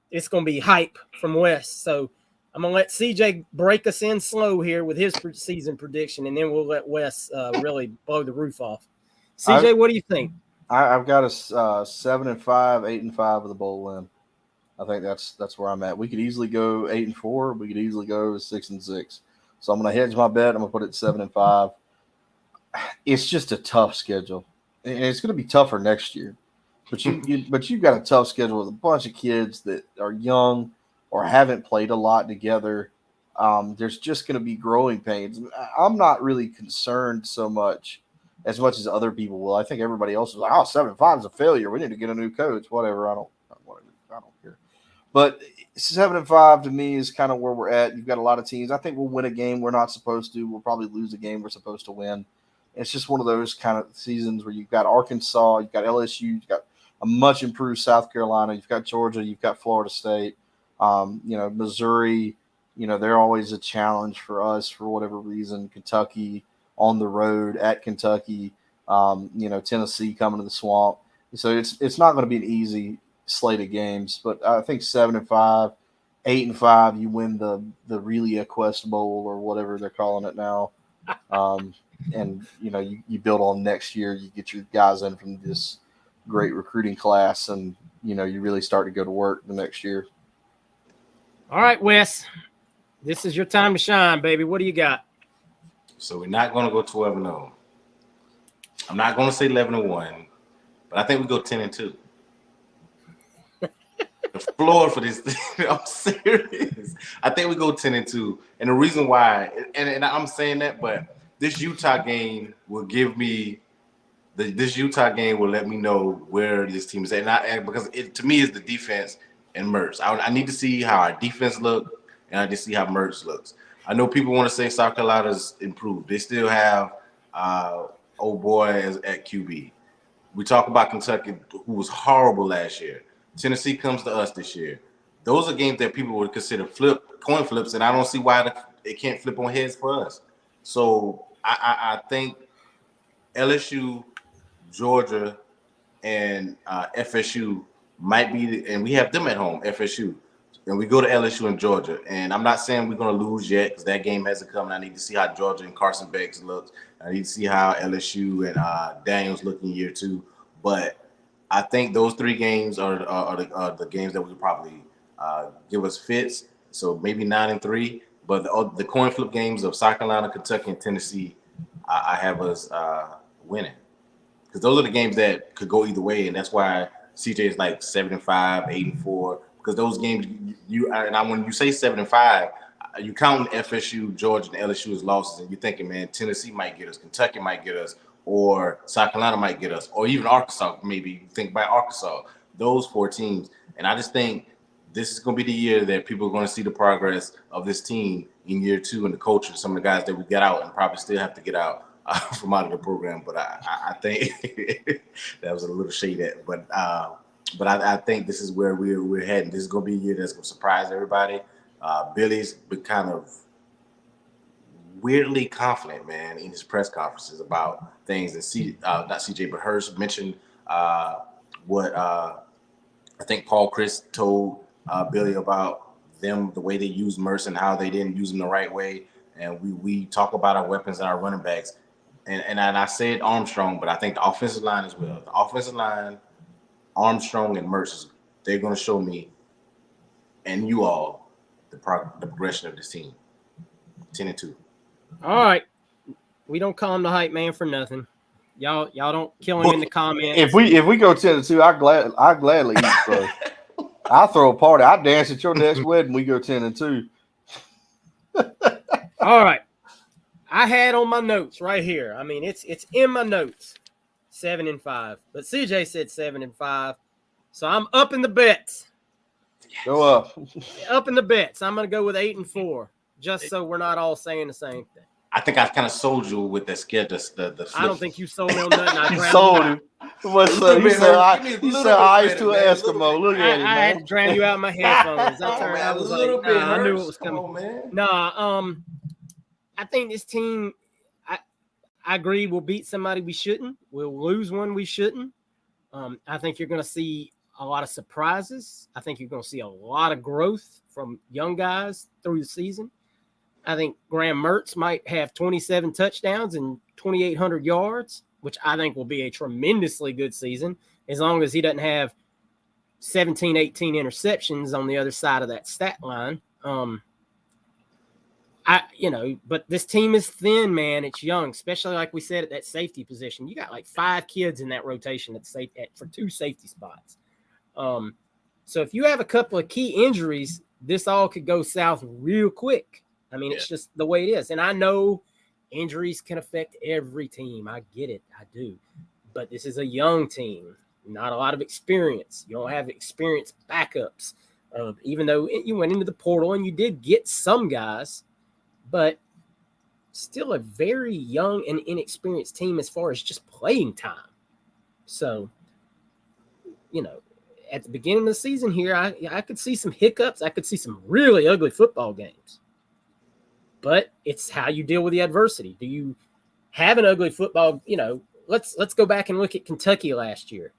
it's going to be hype from Wes. So I'm going to let CJ break us in slow here with his season prediction, and then we'll let Wes really blow the roof off. CJ, what do you think? I've got a 7-5, 8-5 with a bowl win. I think that's where I'm at. We could easily go 8-4. We could easily go 6-6. So I'm going to hedge my bet. I'm going to put it 7-5. It's just a tough schedule, and it's going to be tougher next year. But you've got a tough schedule with a bunch of kids that are young or haven't played a lot together. There's just going to be growing pains. I'm not really concerned so much as other people will. I think everybody else is like, 7-5 is a failure. We need to get a new coach. Whatever. I don't care. But 7-5 to me is kind of where we're at. You've got a lot of teams. I think we'll win a game we're not supposed to. We'll probably lose a game we're supposed to win. It's just one of those kind of seasons where you've got Arkansas, you've got LSU, you've got a much improved South Carolina, you've got Georgia, you've got Florida State, Missouri. They're always a challenge for us for whatever reason. Kentucky on the road at Kentucky, Tennessee coming to the Swamp. So it's not going to be an easy slate of games, but I think 7-5, 8-5, you win the Relia Quest Bowl or whatever they're calling it now. And you build on next year, you get your guys in from this great recruiting class, and you really start to go to work the next year. All right, Wes, this is your time to shine, baby. What do you got? So we're not going to go 12-0. I'm not going to say 11-1, but I think we go 10-2. The floor for this thing, I'm serious. I think we go 10-2. And the reason why, and I'm saying that, but this Utah game will give me this Utah game will let me know where this team is at. Because it to me is the defense and Mertz. I need to see how our defense look, and I need to see how Mertz looks. I know people want to say South Carolina's improved. They still have old boy at QB. We talk about Kentucky, who was horrible last year. Tennessee comes to us this year. Those are games that people would consider coin flips, and I don't see why it can't flip on heads for us. So I think LSU, Georgia, and FSU might be, and we have them at home, FSU, and we go to LSU and Georgia. And I'm not saying we're going to lose yet because that game hasn't come. And I need to see how Georgia and Carson Beck looks. I need to see how LSU and Daniels look in year 2. But I think those 3 games are the games that would probably give us fits. So maybe 9-3. But the coin flip games of South Carolina, Kentucky, and Tennessee, I have us winning. Because those are the games that could go either way. And that's why CJ is like 7-5, 8-4. because those games when you say 7-5, you count FSU, Georgia, and LSU as losses, and you're thinking, man, Tennessee might get us, Kentucky might get us, or South Carolina might get us, or even Arkansas. Maybe you think about Arkansas, those 4 teams. And I just think this is going to be the year that people are going to see the progress of this team in year 2 and the culture. Some of the guys that we get out and probably still have to get out from out of the program. But I think that was a little shade at. But I think this is where we're heading. This is going to be a year that's going to surprise everybody. Billy's been kind of weirdly confident, man, in his press conferences about things. And not CJ, but Hurst mentioned what I think Paul Chris told Billy about them, the way they use Merce and how they didn't use him the right way. And we talk about our weapons and our running backs. And I said Armstrong, but I think the offensive line as well. The offensive line, Armstrong and Merce, they're going to show me and you all the progression of this team. 10-2. All right. We don't call him the hype man for nothing. Y'all don't kill him in the comments. If we go 10-2, I gladly eat. So I'll throw a party. I'll dance at your next wedding. We go 10-2. All right. I had on my notes right here. I mean, it's in my notes. 7-5. But CJ said 7-5. So I'm up in the bets. Go up. Up in the bets. I'm gonna go with 8-4, just so we're not all saying the same thing. I think I kind of sold you with that sketch. The I don't think you sold me on nothing. You sold him. What's up? You said ice to an Eskimo. Look at him, I had man. to drown you out of my headphones. I knew it was coming. Man. Nah, I think this team, I agree, we'll beat somebody we shouldn't. We'll lose one we shouldn't. I think you're going to see a lot of surprises. I think you're going to see a lot of growth from young guys through the season. I think Graham Mertz might have 27 touchdowns and 2,800 yards, which I think will be a tremendously good season, as long as he doesn't have 17, 18 interceptions on the other side of that stat line. But this team is thin, man. It's young, especially like we said at that safety position. You got like 5 kids in that rotation for 2 safety spots. So if you have a couple of key injuries, this all could go south real quick. I mean, It's just the way it is. And I know injuries can affect every team. I get it. I do. But this is a young team, not a lot of experience. You don't have experienced backups, even though you went into the portal and you did get some guys, but still a very young and inexperienced team as far as just playing time. So, at the beginning of the season here, I could see some hiccups. I could see some really ugly football games. But it's how you deal with the adversity. Do you have an ugly football? Let's go back and look at Kentucky last year.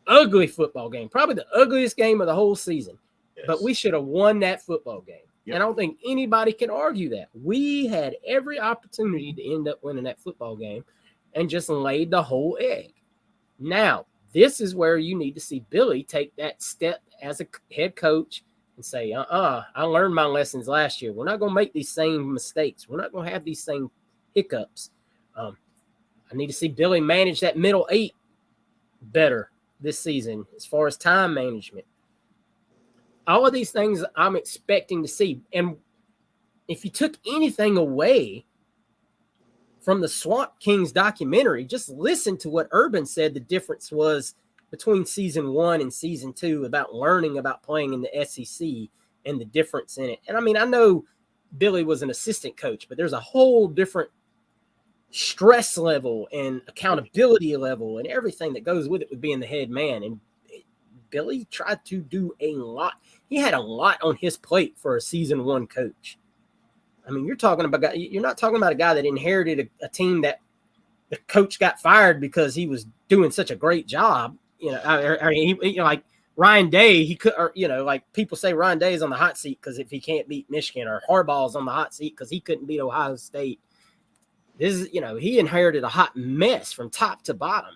Ugly football game, probably the ugliest game of the whole season. Yes. But we should have won that football game. Yep. And I don't think anybody can argue that. We had every opportunity to end up winning that football game and just laid the whole egg. Now, this is where you need to see Billy take that step as a head coach and say, I learned my lessons last year. We're not going to make these same mistakes. We're not going to have these same hiccups. I need to see Billy manage that middle 8 better this season as far as time management. All of these things I'm expecting to see. And if you took anything away from the Swamp Kings documentary, just listen to what Urban said the difference was between season 1 and season 2 about learning about playing in the SEC and the difference in it. And I mean, I know Billy was an assistant coach, but there's a whole different stress level and accountability level and everything that goes with it with being the head man. And Billy tried to do a lot. He had a lot on his plate for a season 1 coach. I mean, you're not talking about a guy that inherited a team that the coach got fired because he was doing such a great job. Like Ryan Day, he could, like people say Ryan Day is on the hot seat because if he can't beat Michigan, or Harbaugh's on the hot seat because he couldn't beat Ohio State. This is, he inherited a hot mess from top to bottom.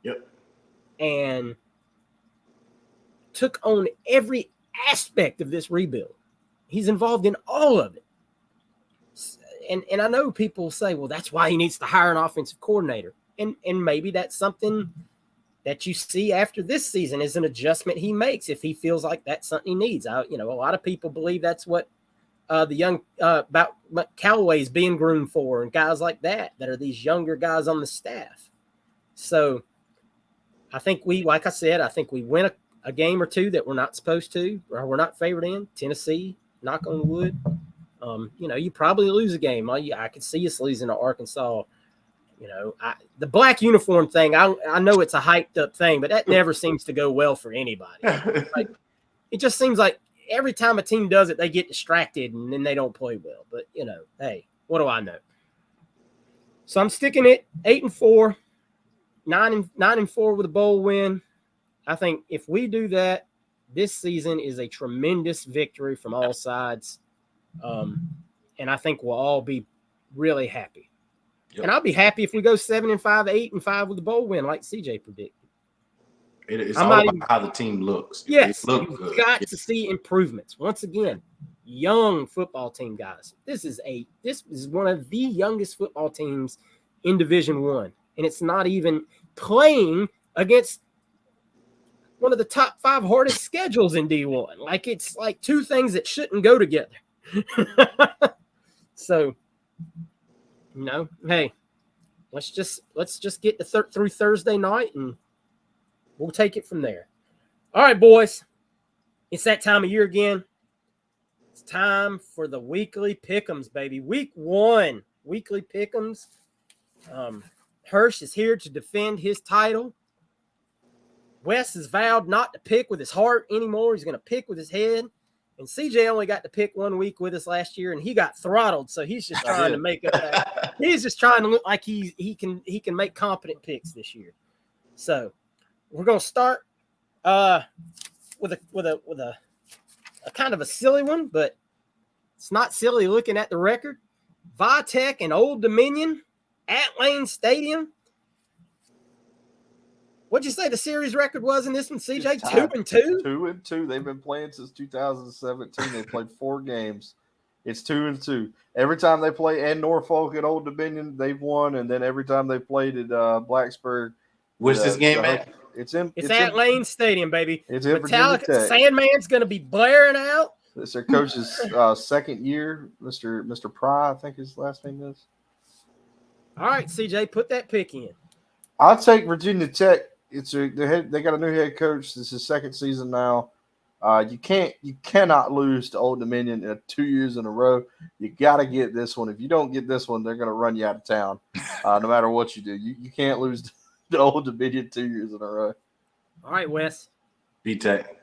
Yep. And took on every aspect of this rebuild. He's involved in all of it. And I know people say, well, that's why he needs to hire an offensive coordinator. And maybe that's something that you see after this season is an adjustment he makes if he feels like that's something he needs. A lot of people believe that's what the young about what Callaway's being groomed for, and guys like that are these younger guys on the staff. So I think like I said, I think we win a game or two that we're not supposed to, or we're not favored in. Tennessee, knock on wood. You probably lose a game. I could see us losing to Arkansas. The black uniform thing, I know it's a hyped up thing, but that never seems to go well for anybody. Like, it just seems like every time a team does it, they get distracted and then they don't play well. But, hey, what do I know? So I'm sticking it 8-4, 9-4 with a bowl win. I think if we do that, this season is a tremendous victory from all sides. And I think we'll all be really happy. Yep. And I'll be happy if we go 7-5, 8-5 with the bowl win, like CJ predicted. It's all about how the team looks. Yes, you've got to see improvements. Once again, young football team, guys. This is one of the youngest football teams in Division I, and it's not even playing against one of the top 5 hardest schedules in D1. Like, it's like two things that shouldn't go together. So, hey, let's just get through Thursday night, and we'll take it from there. All right, boys, it's that time of year again. It's time for the weekly Pick Ems, baby. Week 1, weekly Pick Ems. Hirsch is here to defend his title. Wes has vowed not to pick with his heart anymore. He's going to pick with his head. And CJ only got to pick 1 week with us last year, and he got throttled. So he's just trying to make up that. He's just trying to look like he can make competent picks this year. So we're gonna start with a kind of a silly one, but it's not silly looking at the record. Vitek and Old Dominion at Lane Stadium. What'd you say the series record was in this one, CJ? 2-2? 2-2. They've been playing since 2017. They played 4 games. It's 2-2. Every time they play in Norfolk at Old Dominion, they've won. And then every time they played at Blacksburg. Where's this game at? It's at Lane Stadium, baby. It's in Metallica. Virginia Tech. Sandman's going to be blaring out. It's their coach's second year, Mr. Pry, I think his last name is. All right, CJ, put that pick in. I'll take Virginia Tech. They got a new head coach. This is his second season now. You cannot lose to Old Dominion in 2 years in a row. You got to get this one. If you don't get this one, they're going to run you out of town, no matter what you do. You can't lose to Old Dominion 2 years in a row. All right, Wes. B-Tech.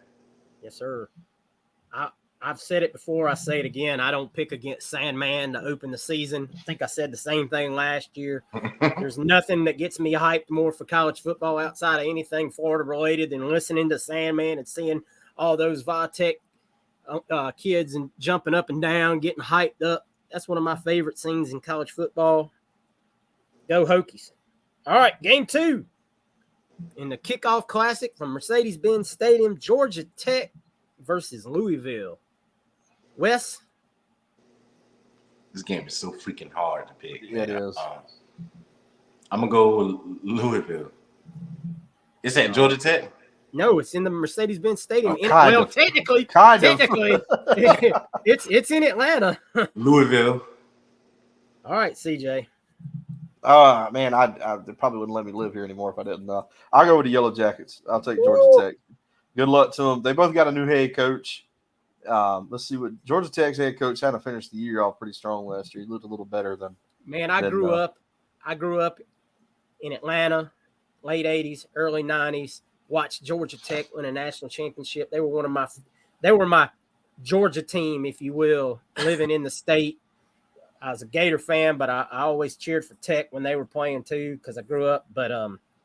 Yes, sir. I've said it before. I say it again. I don't pick against Sandman to open the season. I think I said the same thing last year. There's nothing that gets me hyped more for college football outside of anything Florida related than listening to Sandman and seeing all those Vitek kids and jumping up and down, getting hyped up. That's one of my favorite scenes in college football. Go Hokies. All right, game 2 in the kickoff classic from Mercedes-Benz Stadium, Georgia Tech versus Louisville. Wes? This game is so freaking hard to pick. Yeah, it is. I'm going to go with Louisville. It's at Georgia Tech? No, it's in the Mercedes-Benz Stadium. Technically, it's in Atlanta. Louisville. All right, CJ. Man, they probably wouldn't let me live here anymore if I didn't. I'll go with the Yellow Jackets. I'll take Georgia Tech. Good luck to them. They both got a new head coach. Let's see what Georgia Tech's head coach had to finish the year off pretty strong last year. He looked a little better than. Man, I grew up in Atlanta, late 80s, early 90s. Watched Georgia Tech win a national championship. They were my Georgia team, if you will, living in the state. I was a Gator fan, but I always cheered for Tech when they were playing too because I grew up. But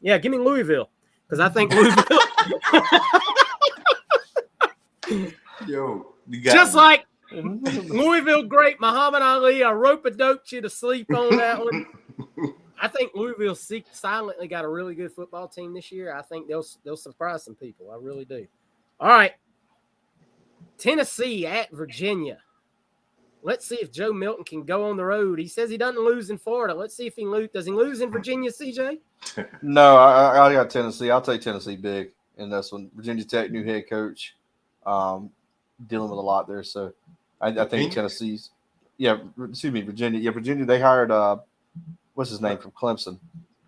yeah, give me Louisville because I think Louisville. Yo, just like Louisville great Muhammad Ali, I rope-a-doped you to sleep on that one. I think Louisville silently got a really good football team this year. I think they'll surprise some people. I really do. All right, Tennessee at Virginia. Let's see if Joe Milton can go on the road. He says he doesn't lose in Florida. Let's see if he lose. Does he lose in Virginia, CJ? No, I got Tennessee. I'll take Tennessee big in this one. Virginia Tech, new head coach, dealing with a lot there. So I think Tennessee's. Yeah, excuse me, Virginia. Yeah, Virginia. They hired what's his name from Clemson.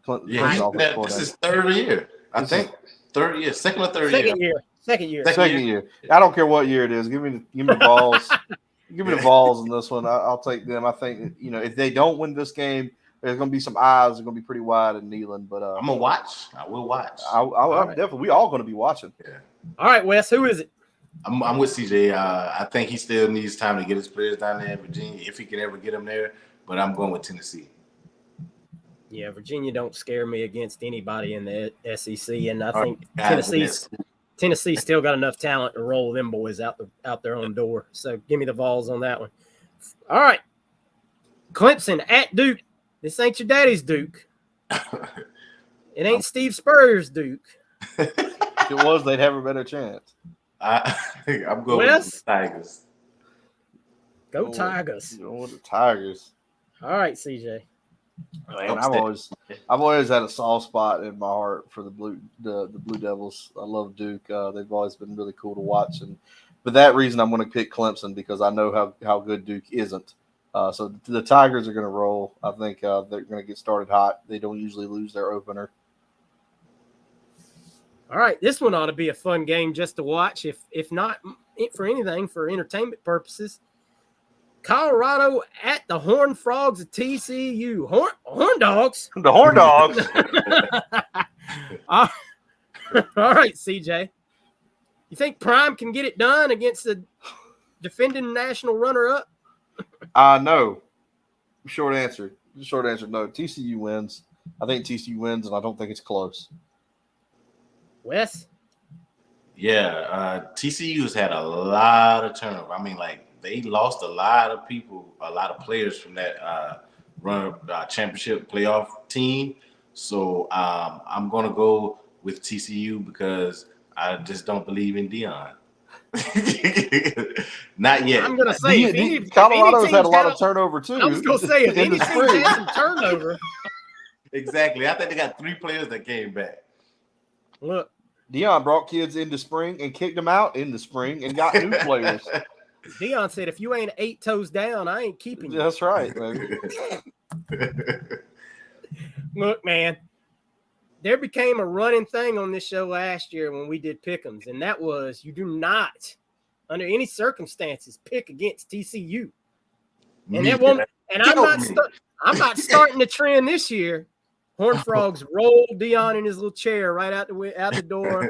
This is third year. I think third year, second or third year. Second year. I don't care what year it is. Give me the balls. Give me the balls in this one. I'll take them. I think if they don't win this game, there's going to be some eyes. They're going to be pretty wide in Neyland. But I'm gonna watch. I will watch. I'm definitely. We all going to be watching. Yeah. All right, Wes. Who is it? I'm with CJ. I think he still needs time to get his players down there in Virginia, if he can ever get them there. But I'm going with Tennessee. Yeah, Virginia don't scare me against anybody in the SEC, and I think Tennessee's still got enough talent to roll them boys out their own door. So give me the Vols on that one. All right, Clemson at Duke. This ain't your daddy's Duke. It ain't Steve Spurrier's Duke. If it was, they'd have a better chance. I'm going with the Tigers. Go Tigers. Go the Tigers. All right, CJ. Man, I've always had a soft spot in my heart for the Blue Devils. I love Duke. They've always been really cool to watch, and for that reason, I'm going to pick Clemson because I know how good Duke isn't. So the Tigers are going to roll. I think they're going to get started hot. They don't usually lose their opener. All right, this one ought to be a fun game just to watch, if not for anything, for entertainment purposes. Colorado at the Horned Frogs of TCU. Horn Dogs. The Horn Dogs. All right, CJ. You think Prime can get it done against the defending national runner-up? No. Short answer, no. TCU wins. I think TCU wins, and I don't think it's close. Wes? Yeah, TCU's had a lot of turnover. I mean, they lost a lot of people, a lot of players from that championship playoff team. So I'm going to go with TCU because I just don't believe in Dion. Not yet. I'm going to say Colorado's had a lot of turnover too. I was going to say if any team had some turnover. Exactly. I think they got 3 players that came back. Look. Dion brought kids into spring and kicked them out in the spring and got new players. Dion said, if you ain't 8 toes down, I ain't keeping you. That's right, baby. Look, man, there became a running thing on this show last year when we did Pick Ems, and that was you do not, under any circumstances, pick against TCU. And that won't. And I'm not starting the trend this year. Horned Frogs roll Dion in his little chair right out the door,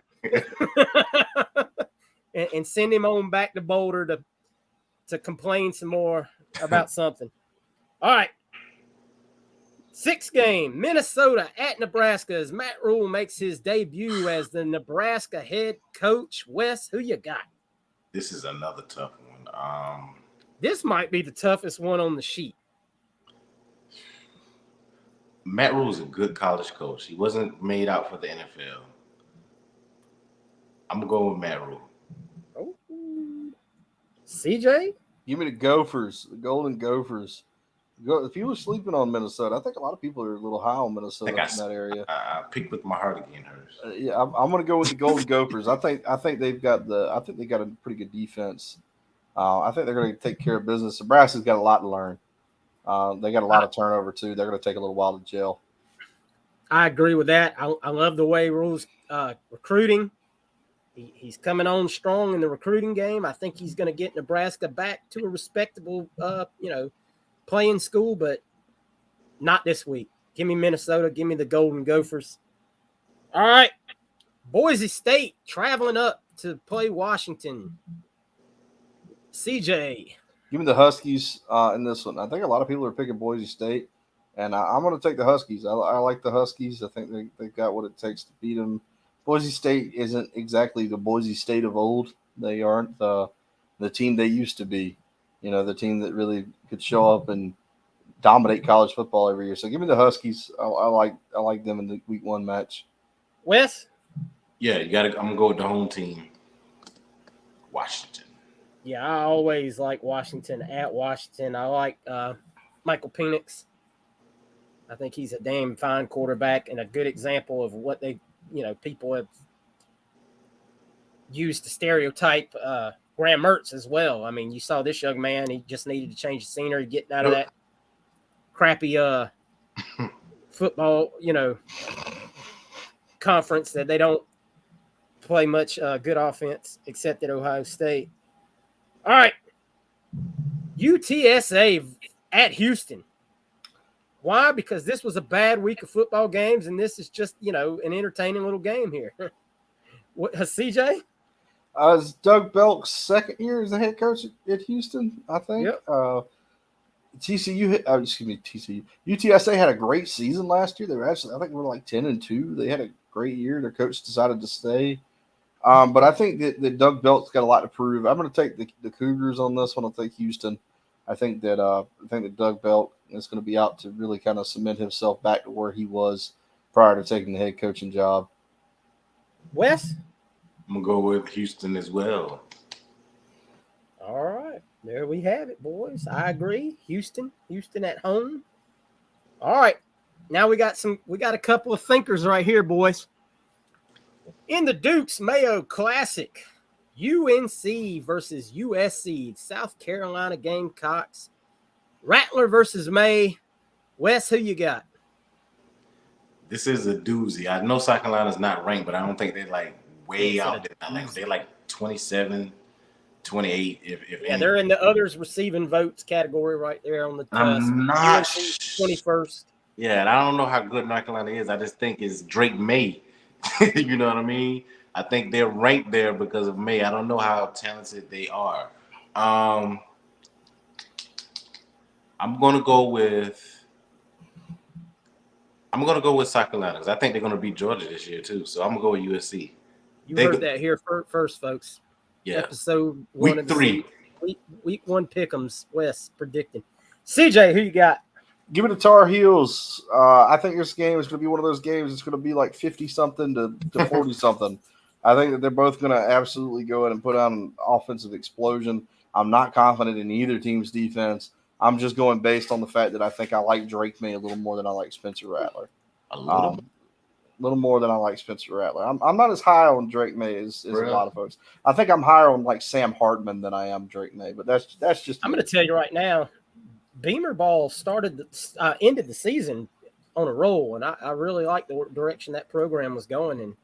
and send him on back to Boulder to complain some more about something. All right. 6th game, Minnesota at Nebraska as Matt Rule makes his debut as the Nebraska head coach. Wes, who you got? This is another tough one. This might be the toughest one on the sheet. Matt Rule is a good college coach. He wasn't made out for the NFL. I'm going to go with Matt Rule. Oh. CJ? Give me the Gophers, the Golden Gophers. If you were sleeping on Minnesota, I think a lot of people are a little high on Minnesota in that area. I picked with my heart again, hers. Yeah, I'm going to go with the Golden Gophers. I think they got a pretty good defense. I think they're going to take care of business. Nebraska's got a lot to learn. They got a lot of turnover too. They're going to take a little while to gel. I agree with that. I love the way Rule's recruiting. He's coming on strong in the recruiting game. I think he's going to get Nebraska back to a respectable, playing school, but not this week. Give me Minnesota. Give me the Golden Gophers. All right. Boise State traveling up to play Washington. CJ. Give me the Huskies in this one. I think a lot of people are picking Boise State, and I'm going to take the Huskies. I like the Huskies. I think they've got what it takes to beat them. Boise State isn't exactly the Boise State of old. They aren't the team they used to be. The team that really could show up and dominate college football every year. So give me the Huskies. I like them in the week 1 match. Wes? Yeah, I'm going to go with the home team, Washington. Yeah, I always like Washington at Washington. I like Michael Penix. I think he's a damn fine quarterback and a good example of what people have used to stereotype Graham Mertz as well. I mean, you saw this young man; he just needed to change the scenery, getting out of that crappy football, conference that they don't play much good offense except at Ohio State. All right, UTSA at Houston. Why? Because this was a bad week of football games, and this is just an entertaining little game here. What, CJ? It's Doug Belk's second year as the head coach at Houston, I think. Yep. TCU. UTSA had a great season last year. They were actually, I think, like 10-2. They had a great year. Their coach decided to stay. But I think that Doug Belk's got a lot to prove. I'm going to take the Cougars on this one. I'll take Houston. I think that Doug Belk is going to be out to really kind of cement himself back to where he was prior to taking the head coaching job. Wes? I'm going to go with Houston as well. All right. There we have it, boys. I agree. Houston at home. All right. Now we got a couple of thinkers right here, boys. In the Dukes Mayo Classic, UNC versus USC, South Carolina Gamecocks. Rattler versus May. Wes, who you got? This is a doozy. I know South Carolina's not ranked, but I don't think they're like way out there. They're like 27, 28. If they're in the others receiving votes category right there on the cusp. I'm not 21st. Yeah, and I don't know how good North Carolina is. I just think it's Drake May. You know what I mean? I think they're ranked there because of May. I don't know how talented they are. I'm gonna go with South Carolina because I think they're gonna beat Georgia this year too. So I'm gonna go with USC. You heard that here first, folks. Yeah. Episode 1 Week 3. Week 1 Pick'ems. Wes predicting. CJ, who you got? Give me the Tar Heels. I think this game is going to be one of those games. It's going to be like 50-something to 40-something. I think that they're both going to absolutely go in and put on an offensive explosion. I'm not confident in either team's defense. I'm just going based on the fact that I think I like Drake May a little more than I like Spencer Rattler. A little more than I like Spencer Rattler. I'm not as high on Drake May as a lot of folks. I think I'm higher on like Sam Hartman than I am Drake May, but that's just. I'm going to tell you right now. Beamer Ball ended the season on a roll, and I really like the direction that program was going. And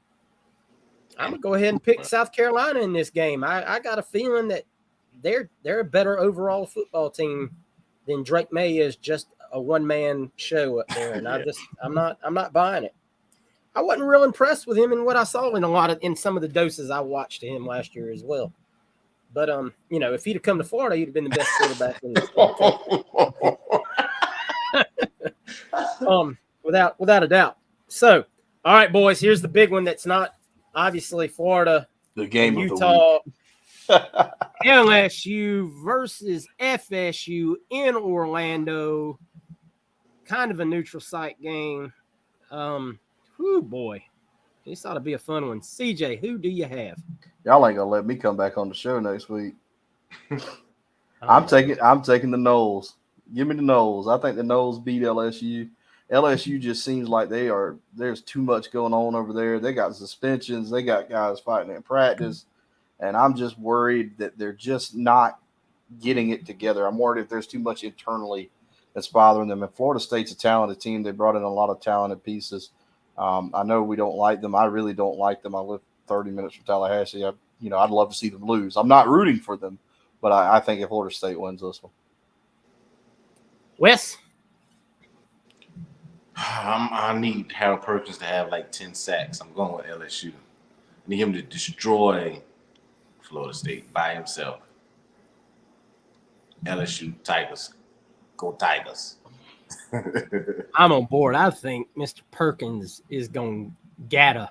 I'm gonna go ahead and pick South Carolina in this game. I got a feeling that they're a better overall football team than Drake May is just a one-man show up there. And I'm not buying it. I wasn't real impressed with him in what I saw in some of the doses I watched him last year as well. But if he'd have come to Florida, he'd have been the best quarterback in the without a doubt. So, all right, boys, here's the big one that's not obviously Florida. The game of Utah. LSU versus FSU in Orlando. Kind of a neutral site game. Boy. This ought to be a fun one. CJ, who do you have? Y'all ain't gonna let me come back on the show next week. I'm taking the Noles. Give me the Noles. I think the Noles beat LSU. LSU just seems like there's too much going on over there. They got suspensions. They got guys fighting in practice. And I'm just worried that they're just not getting it together. I'm worried if there's too much internally that's bothering them. And Florida State's a talented team. They brought in a lot of talented pieces. I know we don't like them. I really don't like them. I live 30 minutes from Tallahassee. I'd love to see them lose. I'm not rooting for them, but I think if Florida State wins this one. Wes? I need Harold Perkins to have like 10 sacks. I'm going with LSU. I need him to destroy Florida State by himself. LSU Tigers. Go Tigers. I'm on board. I think Mr. Perkins is going to gatter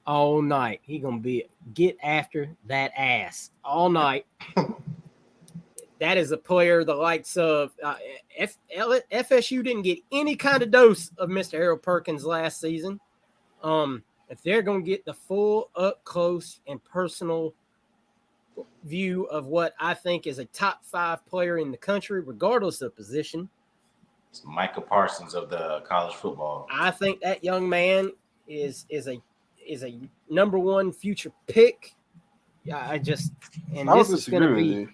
all night. He's going to get after that ass all night. That is a player the likes of FSU didn't get any kind of dose of Mr. Harold Perkins last season. If they're going to get the full up close and personal view of what I think is a top 5 player in the country, regardless of position. It's Micah Parsons of the college football. I think that young man is a number 1 future pick. I don't disagree with you.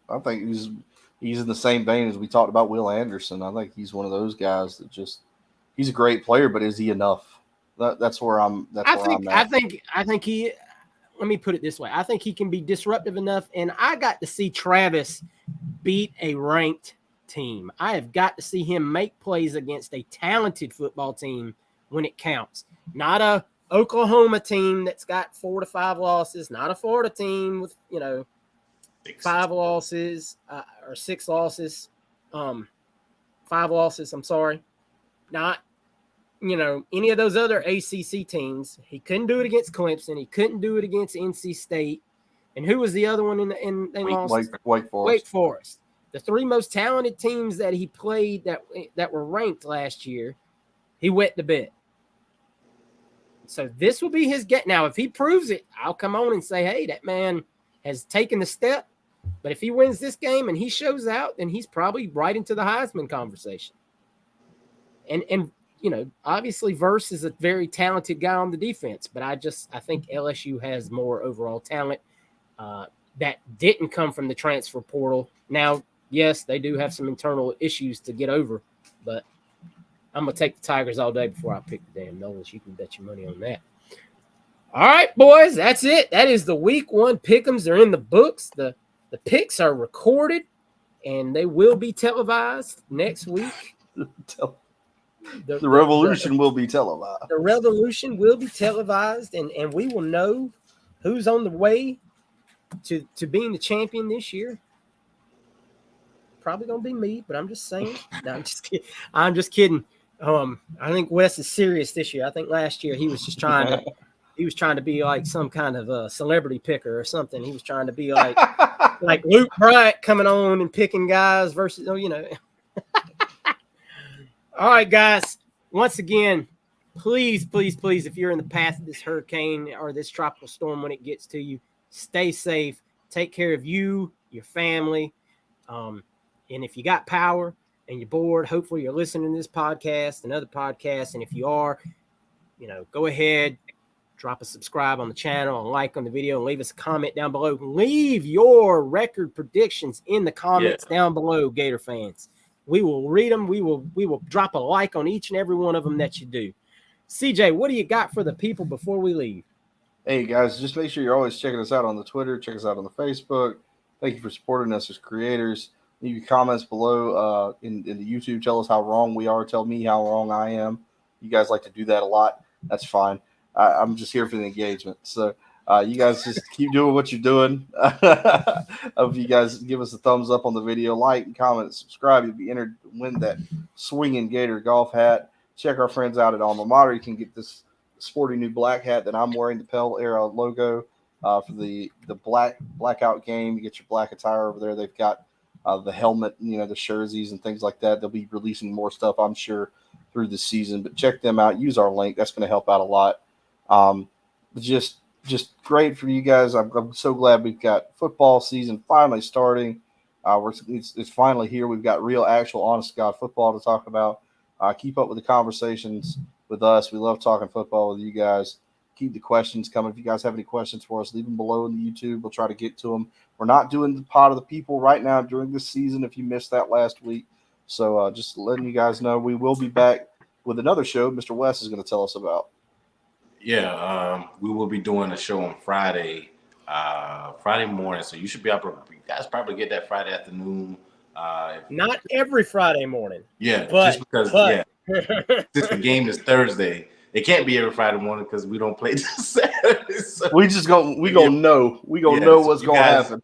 I think he's in the same vein as we talked about Will Anderson. I think he's one of those guys that he's a great player, but is he enough? That's where I'm. That's where I'm at. I think he. Let me put it this way. I think he can be disruptive enough, and I got to see Travis beat a ranked team. I have got to see him make plays against a talented football team when it counts. Not a Oklahoma team that's got 4 to 5 losses, not a Florida team with 5 losses or 6 losses, 5 losses. I'm sorry, not any of those other ACC teams. He couldn't do it against Clemson. He couldn't do it against NC State. And who was the other one in they lost? Wake Forest. Wake Forest. The 3 most talented teams that he played that were ranked last year, he wet the bed. So this will be his get. Now, if he proves it, I'll come on and say, hey, that man has taken the step. But if he wins this game and he shows out, then he's probably right into the Heisman conversation. And obviously Verse is a very talented guy on the defense, but I think LSU has more overall talent that didn't come from the transfer portal. Now, yes, they do have some internal issues to get over, but I'm going to take the Tigers all day before I pick the damn Nolas. You can bet your money on that. All right, boys, that's it. That is the week 1 pick'ems. They're in the books. The picks are recorded, and they will be televised next week. The revolution will be televised. The revolution will be televised, and we will know who's on the way to being the champion this year. Probably gonna be me, but I'm just saying. No, I'm just kidding. I think Wes is serious this year. I think last year he was just trying to be like some kind of a celebrity picker or something. He was trying to be like Luke Bryant coming on and picking guys versus All right, guys. Once again, please, if you're in the path of this hurricane or this tropical storm when it gets to you, stay safe. Take care of you, your family. And if you got power and you're bored, hopefully you're listening to this podcast and other podcasts. And if you are, go ahead, drop a subscribe on the channel, and like on the video, and leave us a comment down below. Leave your record predictions in the comments down below, Gator fans. We will read them. We will drop a like on each and every one of them that you do. CJ, what do you got for the people before we leave? Hey, guys, just make sure you're always checking us out on the Twitter. Check us out on the Facebook. Thank you for supporting us as creators. Leave your comments below in the YouTube. Tell us how wrong we are. Tell me how wrong I am. You guys like to do that a lot. That's fine. I'm just here for the engagement. So you guys just keep doing what you're doing. If you guys give us a thumbs up on the video, like and comment and subscribe, you'll be entered to win that swinging Gator golf hat. Check our friends out at Alma Mater. You can get this sporty new black hat that I'm wearing, the Pell Era logo for the blackout game. You get your black attire over there. They've got the helmet, the jerseys and things like that. They'll be releasing more stuff, I'm sure, through the season. But check them out. Use our link. That's going to help out a lot. Just great for you guys. I'm so glad we've got football season finally starting. It's finally here. We've got real, actual, honest to God football to talk about. Keep up with the conversations with us. We love talking football with you guys. Keep the questions coming. If you guys have any questions for us, leave them below in the YouTube. We'll try to get to them. We're not doing the pot of the people right now during this season if you missed that last week. So just letting you guys know, we will be back with another show Mr. West is going to tell us about. Yeah, we will be doing a show on Friday morning. So you should be able to, you guys probably get that Friday afternoon. Not every Friday morning. Yeah, but, just because, since the game is Thursday, it can't be every Friday morning because we don't play this Saturday. So we gonna know. We gonna know what's gonna happen.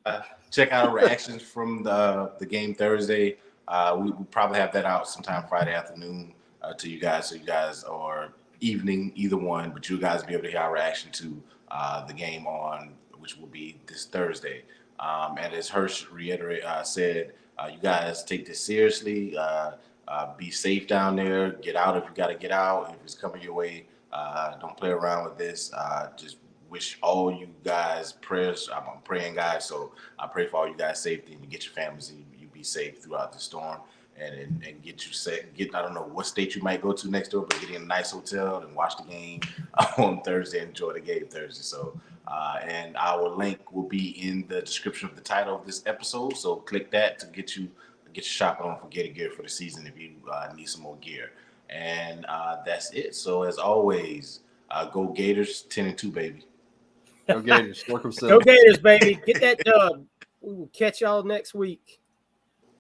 Check out our reactions from the game Thursday. We will probably have that out sometime Friday afternoon to you guys. So you guys, or evening, either one, but you guys will be able to hear our reaction to the game which will be this Thursday. And as Hirsch said, you guys take this seriously. Be safe down there. Get out if you got to get out. If it's coming your way, don't play around with this. Just wish all you guys prayers. I'm praying, guys. So I pray for all you guys' safety and you get your families and you be safe throughout the storm and get you safe. I don't know what state you might go to next door, but get in a nice hotel and watch the game on Thursday. Enjoy the game Thursday. So, and our link will be in the description of the title of this episode. So click that to get your shopping on for Gator gear for the season if you need some more gear. And that's it. So as always, go Gators 10-2, baby. Go Gators. Work them Go Gators, baby. Get that dub. We will catch y'all next week.